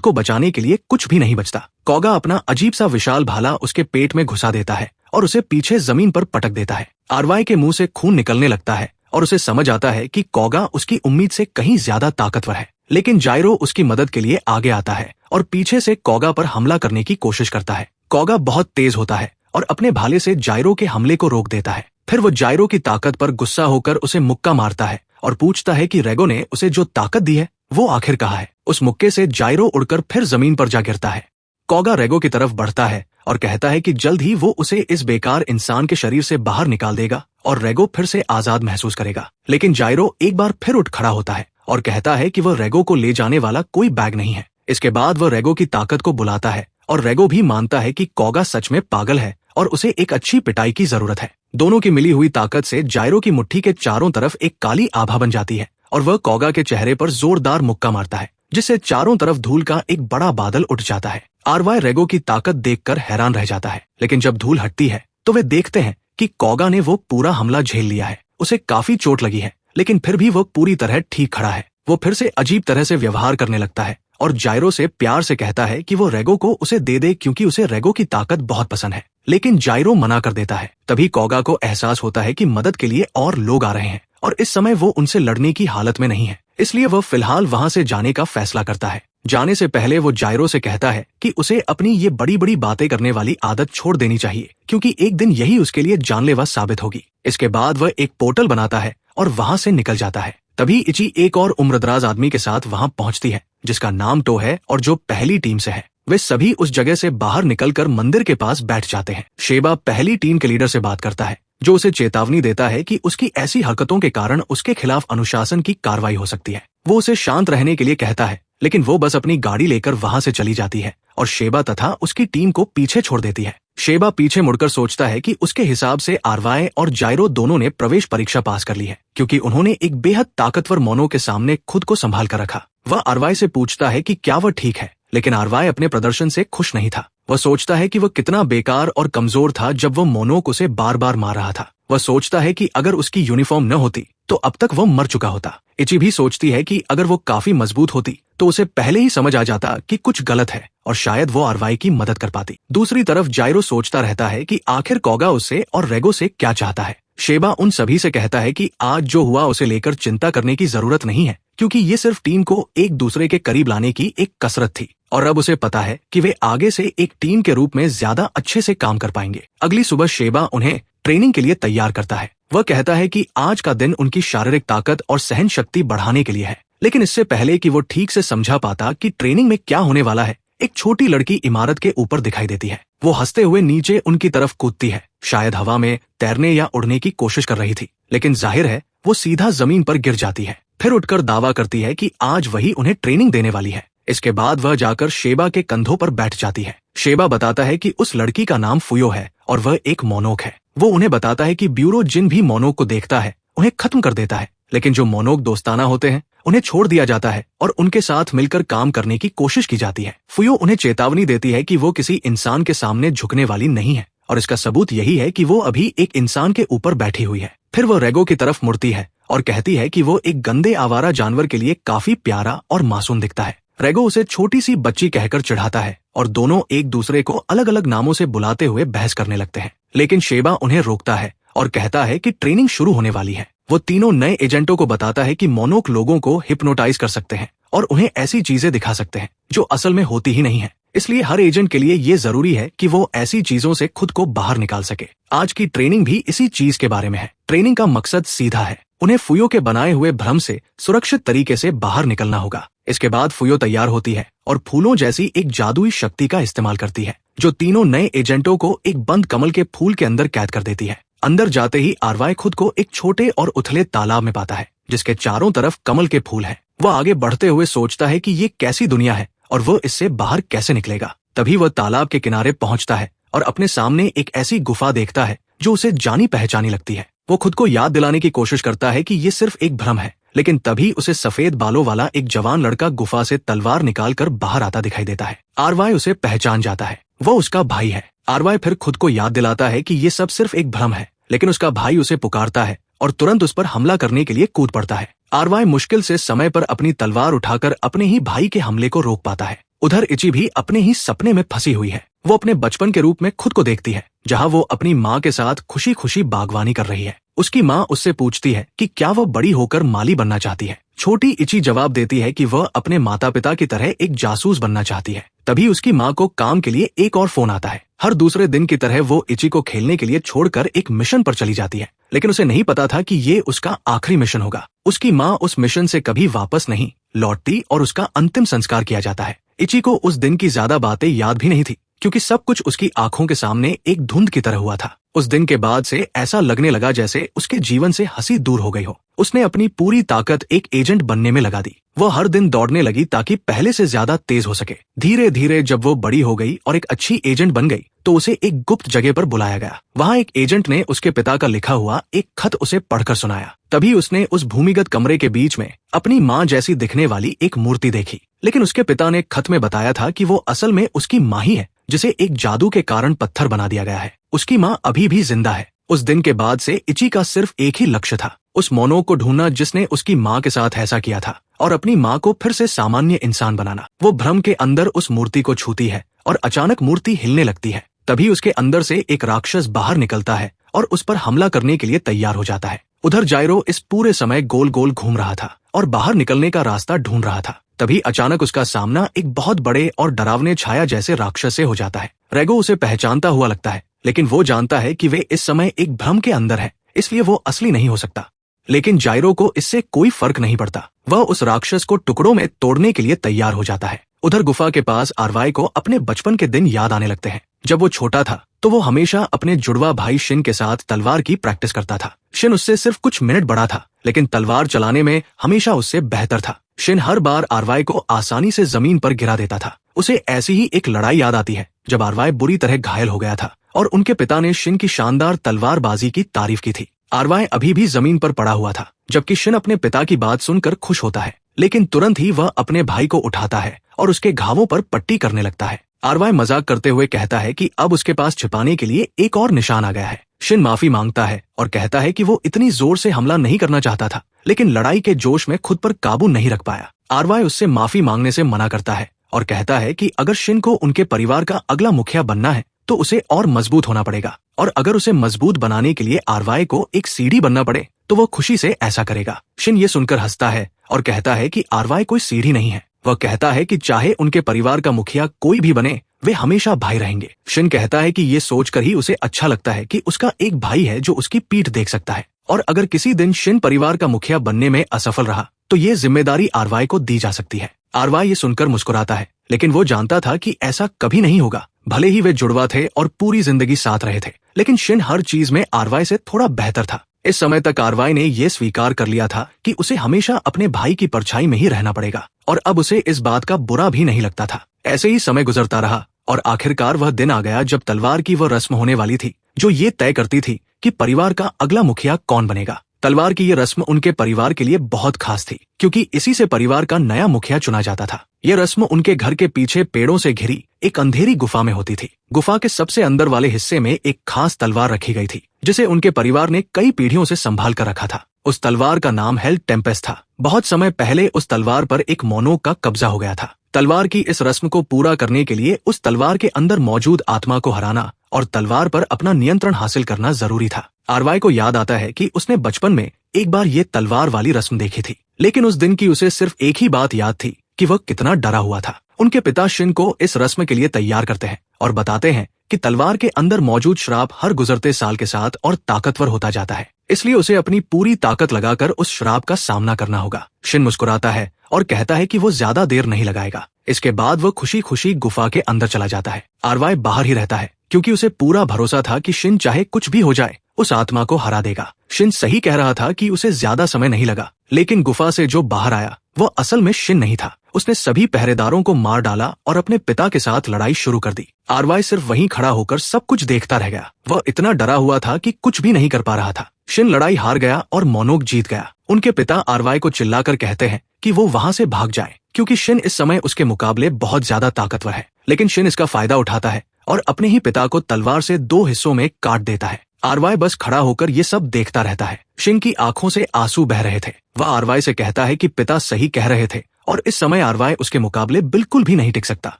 को बचाने के लिए कुछ भी नहीं बचता। कौगा अपना अजीब सा विशाल भाला उसके पेट में घुसा देता है और उसे पीछे जमीन पर पटक देता है। आरवाई के मुंह से खून निकलने लगता है और उसे समझ आता है कि कौगा उसकी उम्मीद से कहीं ज्यादा ताकतवर है। लेकिन जायरो उसकी मदद के लिए आगे आता है और पीछे से कौगा पर हमला करने की कोशिश करता है। कौगा बहुत तेज होता है और अपने भाले से जायरो के हमले को रोक देता है। फिर वो जायरो की ताकत पर गुस्सा होकर उसे मुक्का मारता है और पूछता है कि रेगो ने उसे जो ताकत दी है वो आखिर कहाँ है। उस मुक्के से जायरो उड़कर फिर जमीन पर जा गिरता है। कौगा रेगो की तरफ बढ़ता है और कहता है कि जल्द ही वो उसे इस बेकार इंसान के शरीर से बाहर निकाल देगा और रेगो फिर से आजाद महसूस करेगा। लेकिन जायरो एक बार फिर उठ खड़ा होता है और कहता है कि वह रेगो को ले जाने वाला कोई बैग नहीं है। इसके बाद वह रेगो की ताकत को बुलाता है और रेगो भी मानता है कि कौगा सच में पागल है और उसे एक अच्छी पिटाई की जरूरत है। दोनों की मिली हुई ताकत से जायरो की मुट्ठी के चारों तरफ एक काली आभा बन जाती है और वह कौगा के चेहरे पर जोरदार मुक्का मारता है, जिससे चारों तरफ धूल का एक बड़ा बादल उठ जाता है। आरवाई रेगो की ताकत देखकर हैरान रह जाता है, लेकिन जब धूल हटती है तो वे देखते हैं कि कौगा ने वो पूरा हमला झेल लिया है। उसे काफी चोट लगी है, लेकिन फिर भी वो पूरी तरह ठीक खड़ा है। वो फिर से अजीब तरह से व्यवहार करने लगता है और जायरो से प्यार से कहता है कि वो रेगो को उसे दे दे क्योंकि उसे रेगो की ताकत बहुत पसंद है। लेकिन जायरो मना कर देता है। तभी कौगा को एहसास होता है कि मदद के लिए और लोग आ रहे हैं और इस समय वो उनसे लड़ने की हालत में नहीं है, इसलिए वह फिलहाल वहां से जाने का फैसला करता है। जाने से पहले वो जायरो से कहता है कि उसे अपनी ये बड़ी बड़ी बातें करने वाली आदत छोड़ देनी चाहिए क्योंकि एक दिन यही उसके लिए जानलेवा साबित होगी। इसके बाद वह एक पोर्टल बनाता है और वहां से निकल जाता है। तभी इची एक और उम्रदराज आदमी के साथ वहां पहुंचती है जिसका नाम टो है और जो पहली टीम से है। वे सभी उस जगह से बाहर निकलकर मंदिर के पास बैठ जाते हैं। शेबा पहली टीम के लीडर से बात करता है जो उसे चेतावनी देता है कि उसकी ऐसी हरकतों के कारण उसके खिलाफ अनुशासन की कार्रवाई हो सकती है। वो उसे शांत रहने के लिए कहता है, लेकिन वो बस अपनी गाड़ी लेकर वहां से चली जाती है और शेबा तथा उसकी टीम को पीछे छोड़ देती है। शेबा पीछे मुड़कर सोचता है कि उसके हिसाब से आरवाई और जायरो दोनों ने प्रवेश परीक्षा पास कर ली है क्योंकि उन्होंने एक बेहद ताकतवर मोनो के सामने खुद को संभाल कर रखा। वह आरवाई से पूछता है कि क्या वह ठीक है, लेकिन आरवाई अपने प्रदर्शन से खुश नहीं था। वह सोचता है कि वह कितना बेकार और कमजोर था जब वह मोनोक उसे बार बार मार रहा था। वह सोचता है कि अगर उसकी यूनिफॉर्म न होती तो अब तक वह मर चुका होता। इची भी सोचती है कि अगर वो काफी मजबूत होती तो उसे पहले ही समझ आ जाता कि कुछ गलत है और शायद वो आरवाई की मदद कर पाती। दूसरी तरफ जायरो सोचता रहता है कि आखिर कौगा उससे और रेगो से क्या चाहता है। शेबा उन सभी से कहता है कि आज जो हुआ उसे लेकर चिंता करने की जरूरत नहीं है क्योंकि ये सिर्फ टीम को एक दूसरे के करीब लाने की एक कसरत थी और अब उसे पता है कि वे आगे से एक टीम के रूप में ज्यादा अच्छे से काम कर पाएंगे। अगली सुबह शेबा उन्हें ट्रेनिंग के लिए तैयार करता है। वह कहता है कि आज का दिन उनकी शारीरिक ताकत और सहन शक्ति बढ़ाने के लिए है, लेकिन इससे पहले कि वो ठीक से समझा पाता कि ट्रेनिंग में क्या होने वाला है, एक छोटी लड़की इमारत के ऊपर दिखाई देती है। वो हंसते हुए नीचे उनकी तरफ कूदती है, शायद हवा में तैरने या उड़ने की कोशिश कर रही थी, लेकिन जाहिर है वो सीधा जमीन पर गिर जाती है। फिर उठकर दावा करती है कि आज वही उन्हें ट्रेनिंग देने वाली है। इसके बाद वह जाकर शेबा के कंधों पर बैठ जाती है। शेबा बताता है कि उस लड़की का नाम फुयो है और वह एक मोनोक है। वो उन्हें बताता है कि ब्यूरो जिन भी मोनोक को देखता है उन्हें खत्म कर देता है, लेकिन जो मोनोक दोस्ताना होते हैं उन्हें छोड़ दिया जाता है और उनके साथ मिलकर काम करने की कोशिश की जाती है। फुयो उन्हें चेतावनी देती है कि वो किसी इंसान के सामने झुकने वाली नहीं है और इसका सबूत यही है कि वो अभी एक इंसान के ऊपर बैठी हुई है। फिर वो रेगो की तरफ मुड़ती है और कहती है कि वो एक गंदे आवारा जानवर के लिए काफी प्यारा और मासूम दिखता है। रेगो उसे छोटी सी बच्ची कहकर चिढ़ाता है और दोनों एक दूसरे को अलग अलग नामों से बुलाते हुए बहस करने लगते हैं, लेकिन शेबा उन्हें रोकता है और कहता है कि ट्रेनिंग शुरू होने वाली है। वो तीनों नए एजेंटों को बताता है कि मोनोक लोगों को हिप्नोटाइज कर सकते हैं और उन्हें ऐसी चीजें दिखा सकते हैं जो असल में होती ही नहीं है, इसलिए हर एजेंट के लिए ये जरूरी है कि वो ऐसी चीजों से खुद को बाहर निकाल सके। आज की ट्रेनिंग भी इसी चीज के बारे में है। ट्रेनिंग का मकसद सीधा है, उन्हें फुयो के बनाए हुए भ्रम से सुरक्षित तरीके से बाहर निकलना होगा। इसके बाद फुयो तैयार होती है और फूलों जैसी एक जादुई शक्ति का इस्तेमाल करती है, जो तीनों नए एजेंटों को एक बंद कमल के फूल के अंदर कैद कर देती है। अंदर जाते ही आरवाई खुद को एक छोटे और उथले तालाब में पाता है, जिसके चारों तरफ कमल के फूल हैं। वह आगे बढ़ते हुए सोचता है कि ये कैसी दुनिया है और वह इससे बाहर कैसे निकलेगा। तभी वह तालाब के किनारे पहुंचता है और अपने सामने एक ऐसी गुफा देखता है जो उसे जानी पहचानी लगती है। वो खुद को याद दिलाने की कोशिश करता है कि ये सिर्फ एक भ्रम है, लेकिन तभी उसे सफेद बालों वाला एक जवान लड़का गुफा से तलवार निकालकर बाहर आता दिखाई देता है। आरवाई उसे पहचान जाता है, वो उसका भाई है। आरवाई फिर खुद को याद दिलाता है कि ये सब सिर्फ एक भ्रम है, लेकिन उसका भाई उसे पुकारता है और तुरंत उस पर हमला करने के लिए कूद पड़ता है। आरवाई मुश्किल से समय पर अपनी तलवार उठाकर अपने ही भाई के हमले को रोक पाता है। उधर इची भी अपने ही सपने में फंसी हुई है। वो अपने बचपन के रूप में खुद को देखती है, जहाँ वो अपनी माँ के साथ खुशी खुशी बागवानी कर रही है। उसकी माँ उससे पूछती है कि क्या वह बड़ी होकर माली बनना चाहती है। छोटी इची जवाब देती है कि वह अपने माता पिता की तरह एक जासूस बनना चाहती है। तभी उसकी माँ को काम के लिए एक और फोन आता है। हर दूसरे दिन की तरह वो इची को खेलने के लिए छोड़कर एक मिशन पर चली जाती है, लेकिन उसे नहीं पता था कि ये उसका आखिरी मिशन होगा। उसकी माँ उस मिशन से कभी वापस नहीं लौटती और उसका अंतिम संस्कार किया जाता है। इची को उस दिन की ज्यादा बातें याद भी नहीं थी, क्योंकि सब कुछ उसकी आंखों के सामने एक धुंध की तरह हुआ था। उस दिन के बाद से ऐसा लगने लगा जैसे उसके जीवन से हंसी दूर हो गई हो। उसने अपनी पूरी ताकत एक एजेंट बनने में लगा दी। वो हर दिन दौड़ने लगी ताकि पहले से ज्यादा तेज हो सके। धीरे धीरे जब वो बड़ी हो गई और एक अच्छी एजेंट बन गई, तो उसे एक गुप्त जगह पर बुलाया गया। वहाँ एक एजेंट ने उसके पिता का लिखा हुआ एक खत उसे पढ़कर सुनाया। तभी उसने उस भूमिगत कमरे के बीच में अपनी माँ जैसी दिखने वाली एक मूर्ति देखी, लेकिन उसके पिता ने खत में बताया था कि वो असल में उसकी माँ ही है, जिसे एक जादू के कारण पत्थर बना दिया गया है। उसकी माँ अभी भी जिंदा है। उस दिन के बाद से इची का सिर्फ एक ही लक्ष्य था, उस मोनो को ढूंढना जिसने उसकी माँ के साथ ऐसा किया था, और अपनी माँ को फिर से सामान्य इंसान बनाना। वो भ्रम के अंदर उस मूर्ति को छूती है और अचानक मूर्ति हिलने लगती है। तभी उसके अंदर से एक राक्षस बाहर निकलता है और उस पर हमला करने के लिए तैयार हो जाता है। उधर जायरो इस पूरे समय गोल गोल घूम रहा था और बाहर निकलने का रास्ता ढूंढ रहा था। तभी अचानक उसका सामना एक बहुत बड़े और डरावने छाया जैसे राक्षस से हो जाता है। रेगो उसे पहचानता हुआ लगता है, लेकिन वो जानता है कि वे इस समय एक भ्रम के अंदर है, इसलिए वो असली नहीं हो सकता। लेकिन जायरो को इससे कोई फर्क नहीं पड़ता। वह उस राक्षस को टुकड़ों में तोड़ने के लिए तैयार हो जाता है। उधर गुफा के पास आरवाई को अपने बचपन के दिन याद आने लगते हैं। जब वो छोटा था तो वो हमेशा अपने जुड़वा भाई शिन के साथ तलवार की प्रैक्टिस करता था। शिन उससे सिर्फ कुछ मिनट बड़ा था, लेकिन तलवार चलाने में हमेशा उससे बेहतर था। शिन हर बार आरवाई को आसानी से जमीन पर गिरा देता था। उसे ऐसी ही एक लड़ाई याद आती है जब आरवाई बुरी तरह घायल हो गया था और उनके पिता ने शिन की शानदार तलवारबाजी की तारीफ की थी। आरवाई अभी भी जमीन पर पड़ा हुआ था, जबकि शिन अपने पिता की बात सुनकर खुश होता है, लेकिन तुरंत ही वह अपने भाई को उठाता है और उसके घावों पर पट्टी करने लगता है। आरवाई मजाक करते हुए कहता है कि अब उसके पास छिपाने के लिए एक और निशान आ गया है। शिन माफी मांगता है और कहता है कि वो इतनी जोर से हमला नहीं करना चाहता था, लेकिन लड़ाई के जोश में खुद पर काबू नहीं रख पाया। आरवाई उससे माफी मांगने से मना करता है और कहता है कि अगर शिन को उनके परिवार का अगला मुखिया बनना है तो उसे और मजबूत होना पड़ेगा, और अगर उसे मजबूत बनाने के लिए आरवाई को एक सीढ़ी बनना पड़े तो वो खुशी से ऐसा करेगा। शिन ये सुनकर हंसता है और कहता है कि आरवाई कोई सीढ़ी नहीं है। वह कहता है कि चाहे उनके परिवार का मुखिया कोई भी बने, वे हमेशा भाई रहेंगे। शिन कहता है कि ये सोचकर ही उसे अच्छा लगता है कि उसका एक भाई है जो उसकी पीठ देख सकता है, और अगर किसी दिन शिन परिवार का मुखिया बनने में असफल रहा तो ये जिम्मेदारी आरवाई को दी जा सकती है। आरवाई ये सुनकर मुस्कुराता है, लेकिन वो जानता था कि ऐसा कभी नहीं होगा। भले ही वे जुड़वा थे और पूरी जिंदगी साथ रहे थे, लेकिन शिन हर चीज में आरवाई से थोड़ा बेहतर था। इस समय तक आरवाई ने यह स्वीकार कर लिया था कि उसे हमेशा अपने भाई की परछाई में ही रहना पड़ेगा, और अब उसे इस बात का बुरा भी नहीं लगता था। ऐसे ही समय गुजरता रहा और आखिरकार वह दिन आ गया जब तलवार की वह रस्म होने वाली थी जो ये तय करती थी कि परिवार का अगला मुखिया कौन बनेगा। तलवार की ये रस्म उनके परिवार के लिए बहुत खास थी, क्योंकि इसी से परिवार का नया मुखिया चुना जाता था। ये रस्म उनके घर के पीछे पेड़ों से घिरी एक अंधेरी गुफा में होती थी। गुफा के सबसे अंदर वाले हिस्से में एक खास तलवार रखी गई थी, जिसे उनके परिवार ने कई पीढ़ियों से संभाल कर रखा था। उस तलवार का नाम हेल टेम्पेस्ट था। बहुत समय पहले उस तलवार पर एक मोनो का कब्जा हो गया था। तलवार की इस रस्म को पूरा करने के लिए उस तलवार के अंदर मौजूद आत्मा को हराना और तलवार पर अपना नियंत्रण हासिल करना जरूरी था। आरवाई को याद आता है कि उसने बचपन में एक बार ये तलवार वाली रस्म देखी थी, लेकिन उस दिन की उसे सिर्फ एक ही बात याद थी कि वह कितना डरा हुआ था। उनके पिता शिन को इस रस्म के लिए तैयार करते हैं और बताते हैं कि तलवार के अंदर मौजूद श्राप हर गुजरते साल के साथ और ताकतवर होता जाता है, इसलिए उसे अपनी पूरी ताकत लगाकर उस श्राप का सामना करना होगा। शिन मुस्कुराता है और कहता है कि वो ज्यादा देर नहीं लगाएगा। इसके बाद वो खुशी खुशी गुफा के अंदर चला जाता है। आरवाई बाहर ही रहता है क्योंकि उसे पूरा भरोसा था कि शिन चाहे कुछ भी हो जाए उस आत्मा को हरा देगा। शिन सही कह रहा था कि उसे ज्यादा समय नहीं लगा, लेकिन गुफा से जो बाहर आया वो असल में शिन नहीं था। उसने सभी पहरेदारों को मार डाला और अपने पिता के साथ लड़ाई शुरू कर दी। आरवाई सिर्फ वहीं खड़ा होकर सब कुछ देखता रह गया। वह इतना डरा हुआ था कि कुछ भी नहीं कर पा रहा था। शिन लड़ाई हार गया और मोनोक जीत गया। उनके पिता आरवाई को चिल्लाकर कहते हैं कि वो वहां से भाग जाए क्योंकि शिन इस समय उसके मुकाबले बहुत ज्यादा ताकतवर है। लेकिन शिन इसका फायदा उठाता है और अपने ही पिता को तलवार से 2 हिस्सों में काट देता है। आरवाई बस खड़ा होकर ये सब देखता रहता है। शिन की आंखों से आंसू बह रहे थे। वह आरवाई से कहता है कि पिता सही कह रहे थे और इस समय आरवाई उसके मुकाबले बिल्कुल भी नहीं टिक सकता।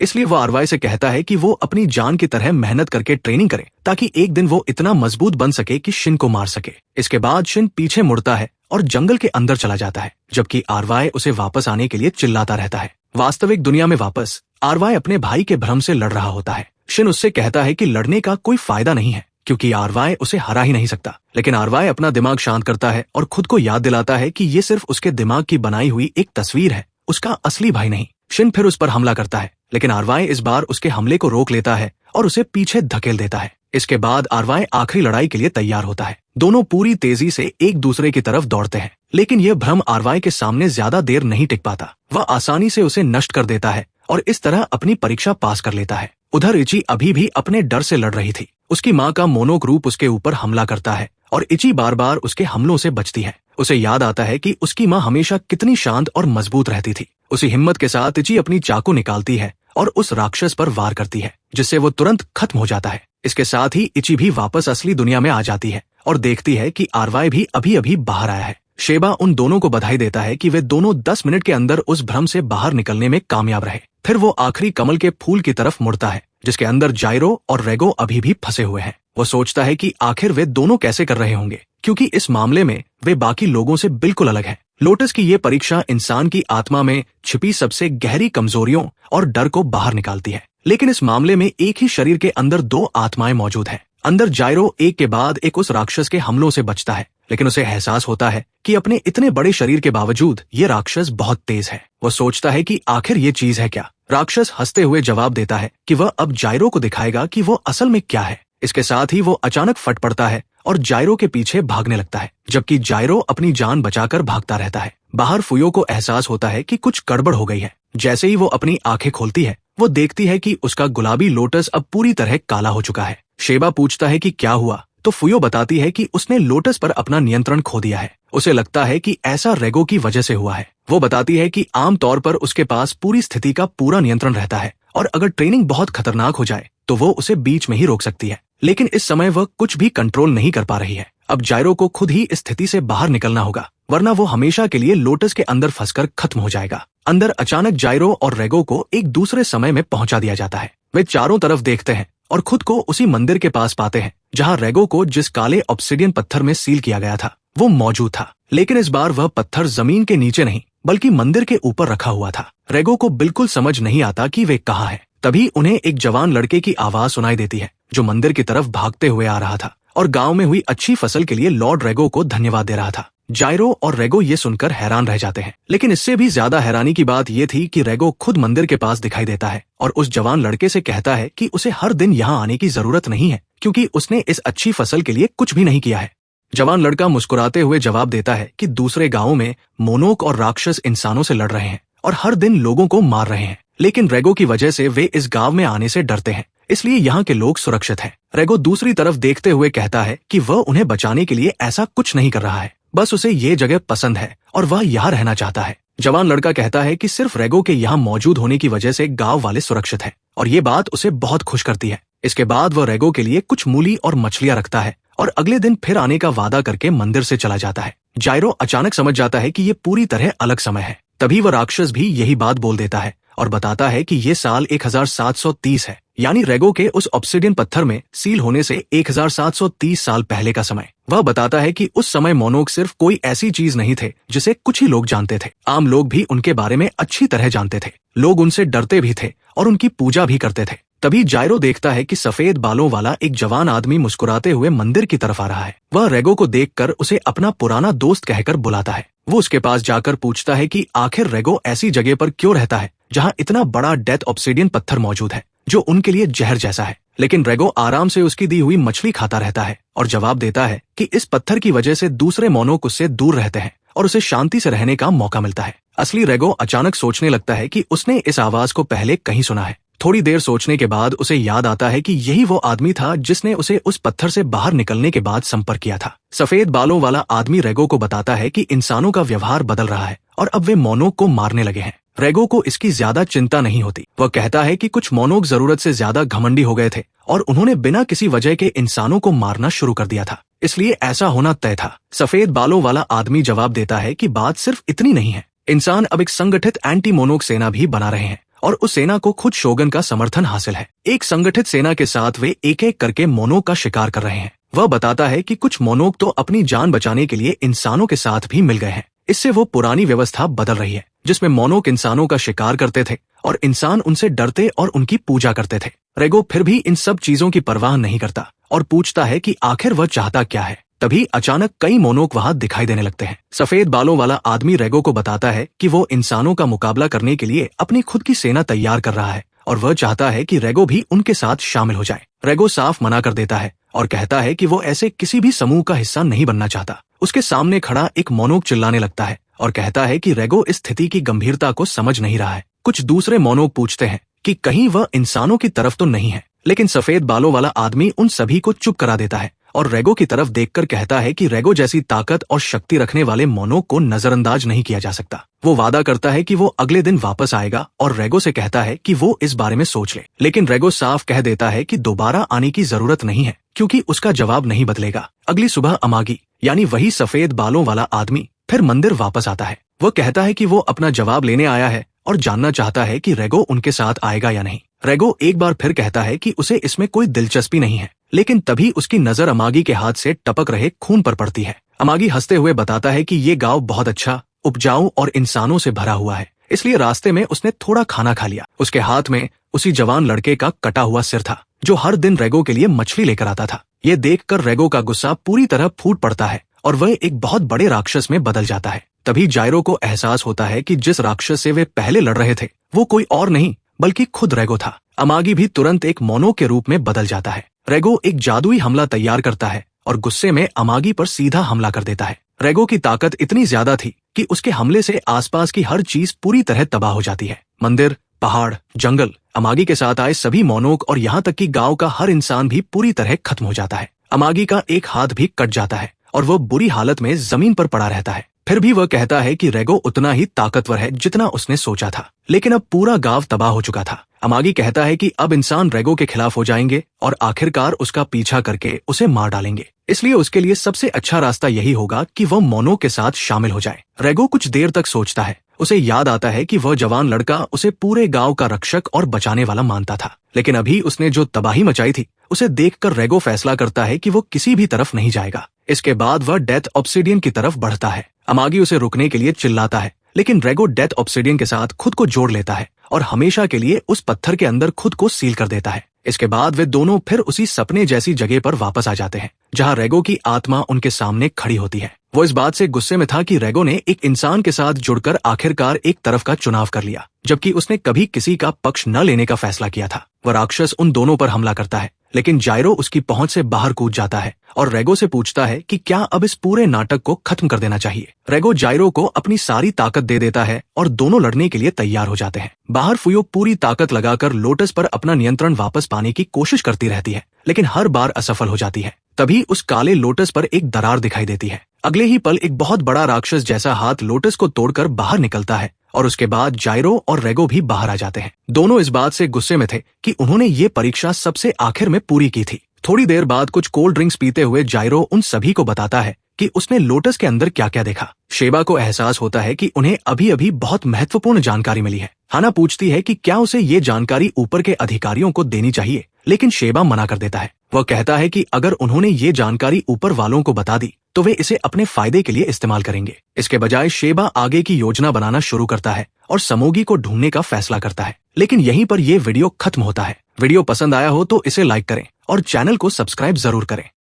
इसलिए वो आरवाई से कहता है कि वो अपनी जान की तरह मेहनत करके ट्रेनिंग करे ताकि एक दिन वो इतना मजबूत बन सके कि शिन को मार सके। इसके बाद शिन पीछे मुड़ता है और जंगल के अंदर चला जाता है, जबकि आरवाई उसे वापस आने के लिए चिल्लाता रहता है। वास्तविक दुनिया में वापस आरवाई अपने भाई के भ्रम से लड़ रहा होता है। शिन उससे कहता है कि लड़ने का कोई फायदा नहीं है क्योंकि आरवाई उसे हरा ही नहीं सकता। लेकिन आरवाई अपना दिमाग शांत करता है और खुद को याद दिलाता है कि ये सिर्फ उसके दिमाग की बनाई हुई एक तस्वीर है, उसका असली भाई नहीं। शिन फिर उस पर हमला करता है, लेकिन आरवाई इस बार उसके हमले को रोक लेता है और उसे पीछे धकेल देता है। इसके बाद आरवाई आखिरी लड़ाई के लिए तैयार होता है। दोनों पूरी तेजी से एक दूसरे की तरफ दौड़ते हैं, लेकिन यह भ्रम आरवाई के सामने ज्यादा देर नहीं टिक पाता। वह आसानी से उसे नष्ट कर देता है और इस तरह अपनी परीक्षा पास कर लेता है। उधर इची अभी भी अपने डर से लड़ रही थी। उसकी माँ का मोनोक रूप उसके ऊपर हमला करता है और इची बार बार उसके हमलों से बचती है। उसे याद आता है कि उसकी माँ हमेशा कितनी शांत और मजबूत रहती थी। उसी हिम्मत के साथ इची अपनी चाकू निकालती है और उस राक्षस पर वार करती है, जिससे वो तुरंत खत्म हो जाता है। इसके साथ ही इची भी वापस असली दुनिया में आ जाती है और देखती है कि आरवाई भी अभी अभी बाहर आया है। शेबा उन दोनों को बधाई देता है कि वे दोनों 10 मिनट के अंदर उस भ्रम से बाहर निकलने में कामयाब रहे। फिर वो आखिरी कमल के फूल की तरफ मुड़ता है जिसके अंदर जायरो और रेगो अभी भी फंसे हुए हैं। वो सोचता है कि आखिर वे दोनों कैसे कर रहे होंगे, क्योंकि इस मामले में वे बाकी लोगों से बिल्कुल अलग हैं। लोटस की ये परीक्षा इंसान की आत्मा में छिपी सबसे गहरी कमजोरियों और डर को बाहर निकालती है। लेकिन इस मामले में एक ही शरीर के अंदर 2 आत्माएं मौजूद हैं। अंदर जायरो एक के बाद एक उस राक्षस के हमलों से बचता है, लेकिन उसे एहसास होता है कि अपने इतने बड़े शरीर के बावजूद ये राक्षस बहुत तेज है। वो सोचता है कि आखिर ये चीज है क्या। राक्षस हंसते हुए जवाब देता है कि वह अब जायरो को दिखाएगा कि वो असल में क्या है। इसके साथ ही वो अचानक फट पड़ता है और जायरो के पीछे भागने लगता है, जबकि जायरो अपनी जान बचाकर भागता रहता है। बाहर फुयो को एहसास होता है कि कुछ गड़बड़ हो गई है। जैसे ही वो अपनी आंखें खोलती है, वो देखती है कि उसका गुलाबी लोटस अब पूरी तरह काला हो चुका है। शेबा पूछता है कि क्या हुआ, तो फुयो बताती है कि उसने लोटस पर अपना नियंत्रण खो दिया है। उसे लगता है कि ऐसा रेगो की वजह से हुआ है। वो बताती है कि आमतौर पर उसके पास पूरी स्थिति का पूरा नियंत्रण रहता है और अगर ट्रेनिंग बहुत खतरनाक हो जाए तो वो उसे बीच में ही रोक सकती है, लेकिन इस समय वह कुछ भी कंट्रोल नहीं कर पा रही है। अब जायरो को खुद ही इस स्थिति से बाहर निकलना होगा, वरना वो हमेशा के लिए लोटस के अंदर फंसकर खत्म हो जाएगा। अंदर अचानक जायरो और रेगो को एक दूसरे समय में पहुंचा दिया जाता है। वे चारों तरफ देखते हैं और खुद को उसी मंदिर के पास पाते हैं जहां रेगो को जिस काले ऑब्सिडियन पत्थर में सील किया गया था वो मौजूद था। लेकिन इस बार वह पत्थर जमीन के नीचे नहीं बल्कि मंदिर के ऊपर रखा हुआ था। रेगो को बिल्कुल समझ नहीं आता कि वे कहाँ हैं। तभी उन्हें एक जवान लड़के की आवाज सुनाई देती है जो मंदिर की तरफ भागते हुए आ रहा था और गांव में हुई अच्छी फसल के लिए लॉर्ड रेगो को धन्यवाद दे रहा था। जायरो और रेगो ये सुनकर हैरान रह जाते हैं, लेकिन इससे भी ज्यादा हैरानी की बात ये थी कि रेगो खुद मंदिर के पास दिखाई देता है और उस जवान लड़के से कहता है कि उसे हर दिन यहाँ आने की जरूरत नहीं है क्योंकि उसने इस अच्छी फसल के लिए कुछ भी नहीं किया है। जवान लड़का मुस्कुराते हुए जवाब देता है कि दूसरे गांवों में मोनोक और राक्षस इंसानों से लड़ रहे हैं और हर दिन लोगों को मार रहे हैं, लेकिन रेगो की वजह से वे इस गांव में आने से डरते हैं, इसलिए यहाँ के लोग सुरक्षित हैं। रेगो दूसरी तरफ देखते हुए कहता है कि वह उन्हें बचाने के लिए ऐसा कुछ नहीं कर रहा है, बस उसे ये जगह पसंद है और वह यहाँ रहना चाहता है। जवान लड़का कहता है कि सिर्फ रेगो के यहाँ मौजूद होने की वजह से गांव वाले सुरक्षित हैं और ये बात उसे बहुत खुश करती है। इसके बाद वह रेगो के लिए कुछ मूली और मछलियां रखता है और अगले दिन फिर आने का वादा करके मंदिर से चला जाता है। जायरो अचानक समझ जाता है कि ये पूरी तरह अलग समय है। तभी वह राक्षस भी यही बात बोल देता है और बताता है कि ये साल 1730 है, यानी रेगो के उस ऑब्सिडियन पत्थर में सील होने से 1730 साल पहले का समय। वह बताता है कि उस समय मोनोक सिर्फ कोई ऐसी चीज नहीं थे जिसे कुछ ही लोग जानते थे। आम लोग भी उनके बारे में अच्छी तरह जानते थे। लोग उनसे डरते भी थे और उनकी पूजा भी करते थे। तभी जायरो देखता है कि सफेद बालों वाला एक जवान आदमी मुस्कुराते हुए मंदिर की तरफ आ रहा है। वह रेगो को देखकर उसे अपना पुराना दोस्त कहकर बुलाता है। वो उसके पास जाकर पूछता है कि आखिर रेगो ऐसी जगह पर क्यों रहता है जहाँ इतना बड़ा डेथ ऑब्सिडियन पत्थर मौजूद है जो उनके लिए जहर जैसा है। लेकिन रेगो आराम से उसकी दी हुई मछली खाता रहता है और जवाब देता है कि इस पत्थर की वजह से दूसरे मोनोक उससे दूर रहते हैं और उसे शांति से रहने का मौका मिलता है। असली रेगो अचानक सोचने लगता है कि उसने इस आवाज को पहले कहीं सुना है। थोड़ी देर सोचने के बाद उसे याद आता है कि यही वो आदमी था जिसने उसे उस पत्थर से बाहर निकलने के बाद संपर्क किया था। सफेद बालों वाला आदमी रेगो को बताता है कि इंसानों का व्यवहार बदल रहा है और अब वे मोनोक को मारने लगे हैं। रेगो को इसकी ज्यादा चिंता नहीं होती। वह कहता है कि कुछ मोनोक जरूरत से ज्यादा घमंडी हो गए थे और उन्होंने बिना किसी वजह के इंसानों को मारना शुरू कर दिया था, इसलिए ऐसा होना तय था। सफेद बालों वाला आदमी जवाब देता है कि बात सिर्फ इतनी नहीं है। इंसान अब एक संगठित एंटी मोनोक सेना भी बना रहे हैं और उस सेना को खुद शोगन का समर्थन हासिल है। एक संगठित सेना के साथ वे एक एक करके मोनोक का शिकार कर रहे हैं। वह बताता है कि कुछ मोनोक तो अपनी जान बचाने के लिए इंसानों के साथ भी मिल गए हैं। इससे वो पुरानी व्यवस्था बदल रही है जिसमें मोनोक इंसानों का शिकार करते थे और इंसान उनसे डरते और उनकी पूजा करते थे। रेगो फिर भी इन सब चीजों की परवाह नहीं करता और पूछता है कि आखिर वह चाहता क्या है। तभी अचानक कई मोनोक वहां दिखाई देने लगते हैं। सफेद बालों वाला आदमी रेगो को बताता है कि वो इंसानों का मुकाबला करने के लिए अपनी खुद की सेना तैयार कर रहा है और वह चाहता है कि रेगो भी उनके साथ शामिल हो जाए। रेगो साफ मना कर देता है और कहता है कि वो ऐसे किसी भी समूह का हिस्सा नहीं बनना चाहता। उसके सामने खड़ा एक मोनोक चिल्लाने लगता है और कहता है कि रेगो इस स्थिति की गंभीरता को समझ नहीं रहा है। कुछ दूसरे मोनोक पूछते हैं कि कहीं वह इंसानों की तरफ तो नहीं है, लेकिन सफेद बालों वाला आदमी उन सभी को चुप करा देता है और रेगो की तरफ देखकर कहता है कि रेगो जैसी ताकत और शक्ति रखने वाले मोनोक को नजरअंदाज नहीं किया जा सकता। वो वादा करता है कि वो अगले दिन वापस आएगा और रेगो से कहता है कि वो इस बारे में सोच ले, लेकिन रेगो साफ कह देता है कि दोबारा आने की जरूरत नहीं है क्योंकि उसका जवाब नहीं बदलेगा। अगली सुबह अमागी यानी वही सफेद बालों वाला आदमी फिर मंदिर वापस आता है। वह कहता है कि वो अपना जवाब लेने आया है और जानना चाहता है कि रेगो उनके साथ आएगा या नहीं। रेगो एक बार फिर कहता है कि उसे इसमें कोई दिलचस्पी नहीं है, लेकिन तभी उसकी नजर अमागी के हाथ से टपक रहे खून पर पड़ती है। अमागी हंसते हुए बताता है कि ये गांव बहुत अच्छा, उपजाऊ और इंसानों से भरा हुआ है, इसलिए रास्ते में उसने थोड़ा खाना खा लिया। उसके हाथ में उसी जवान लड़के का कटा हुआ सिर था जो हर दिन रेगो के लिए मछली लेकर आता था। ये देखकर रेगो का गुस्सा पूरी तरह फूट पड़ता है और वह एक बहुत बड़े राक्षस में बदल जाता है। तभी जायरो को एहसास होता है कि जिस राक्षस से वे पहले लड़ रहे थे वो कोई और नहीं बल्कि खुद रेगो था। अमागी भी तुरंत एक मोनोक के रूप में बदल जाता है। रेगो एक जादुई हमला तैयार करता है और गुस्से में अमागी पर सीधा हमला कर देता है। रेगो की ताकत इतनी ज्यादा थी कि उसके हमले से आसपास की हर चीज पूरी तरह तबाह हो जाती है। मंदिर, पहाड़, जंगल, अमागी के साथ आए सभी मोनोक और यहाँ तक कि गांव का हर इंसान भी पूरी तरह खत्म हो जाता है। अमागी का एक हाथ भी कट जाता है और वो बुरी हालत में जमीन पर पड़ा रहता है। फिर भी वह कहता है कि रेगो उतना ही ताकतवर है जितना उसने सोचा था, लेकिन अब पूरा गांव तबाह हो चुका था। अमागी कहता है कि अब इंसान रेगो के खिलाफ हो जाएंगे और आखिरकार उसका पीछा करके उसे मार डालेंगे, इसलिए उसके लिए सबसे अच्छा रास्ता यही होगा कि वह मोनोक के साथ शामिल हो जाए। रेगो कुछ देर तक सोचता है। उसे याद आता है कि वह जवान लड़का उसे पूरे गांव का रक्षक और बचाने वाला मानता था, लेकिन अभी उसने जो तबाही मचाई थी उसे देखकर रेगो फैसला करता है कि वो किसी भी तरफ नहीं जाएगा। इसके बाद वह डेथ ऑब्सिडियन की तरफ बढ़ता है। अमागी उसे रुकने के लिए चिल्लाता है, लेकिन रेगो डेथ ऑब्सिडियन के साथ खुद को जोड़ लेता है और हमेशा के लिए उस पत्थर के अंदर खुद को सील कर देता है। इसके बाद वे दोनों फिर उसी सपने जैसी जगह पर वापस आ जाते हैं जहां रेगो की आत्मा उनके सामने खड़ी होती है। वो इस बात से गुस्से में था कि रेगो ने एक इंसान के साथ जुड़कर आखिरकार एक तरफ का चुनाव कर लिया, जबकि उसने कभी किसी का पक्ष न लेने का फैसला किया था। वह राक्षस उन दोनों पर हमला करता है, लेकिन जायरो उसकी पहुंच से बाहर कूद जाता है और रेगो से पूछता है कि क्या अब इस पूरे नाटक को खत्म कर देना चाहिए। रेगो जायरो को अपनी सारी ताकत दे देता है और दोनों लड़ने के लिए तैयार हो जाते हैं। बाहर फुयो पूरी ताकत लगाकर लोटस पर अपना नियंत्रण वापस पाने की कोशिश करती रहती है, लेकिन हर बार असफल हो जाती है। तभी उस काले लोटस पर एक दरार दिखाई देती है। अगले ही पल एक बहुत बड़ा राक्षस जैसा हाथ लोटस को तोड़कर बाहर निकलता है और उसके बाद जायरो और रेगो भी बाहर आ जाते हैं। दोनों इस बात से गुस्से में थे कि उन्होंने ये परीक्षा सबसे आखिर में पूरी की थी। थोड़ी देर बाद कुछ कोल्ड ड्रिंक्स पीते हुए जायरो उन सभी को बताता है कि उसने लोटस के अंदर क्या क्या देखा। शेबा को एहसास होता है कि उन्हें अभी अभी बहुत महत्वपूर्ण जानकारी मिली है। हाना पूछती है कि क्या उसे ये जानकारी ऊपर के अधिकारियों को देनी चाहिए, लेकिन शेबा मना कर देता है। वह कहता है कि अगर उन्होंने ये जानकारी ऊपर वालों को बता दी तो वे इसे अपने फायदे के लिए इस्तेमाल करेंगे। इसके बजाय शेबा आगे की योजना बनाना शुरू करता है और समोगी को ढूंढने का फैसला करता है, लेकिन यहीं पर यह वीडियो खत्म होता है। वीडियो पसंद आया हो तो इसे लाइक करें और चैनल को सब्सक्राइब जरूर करें।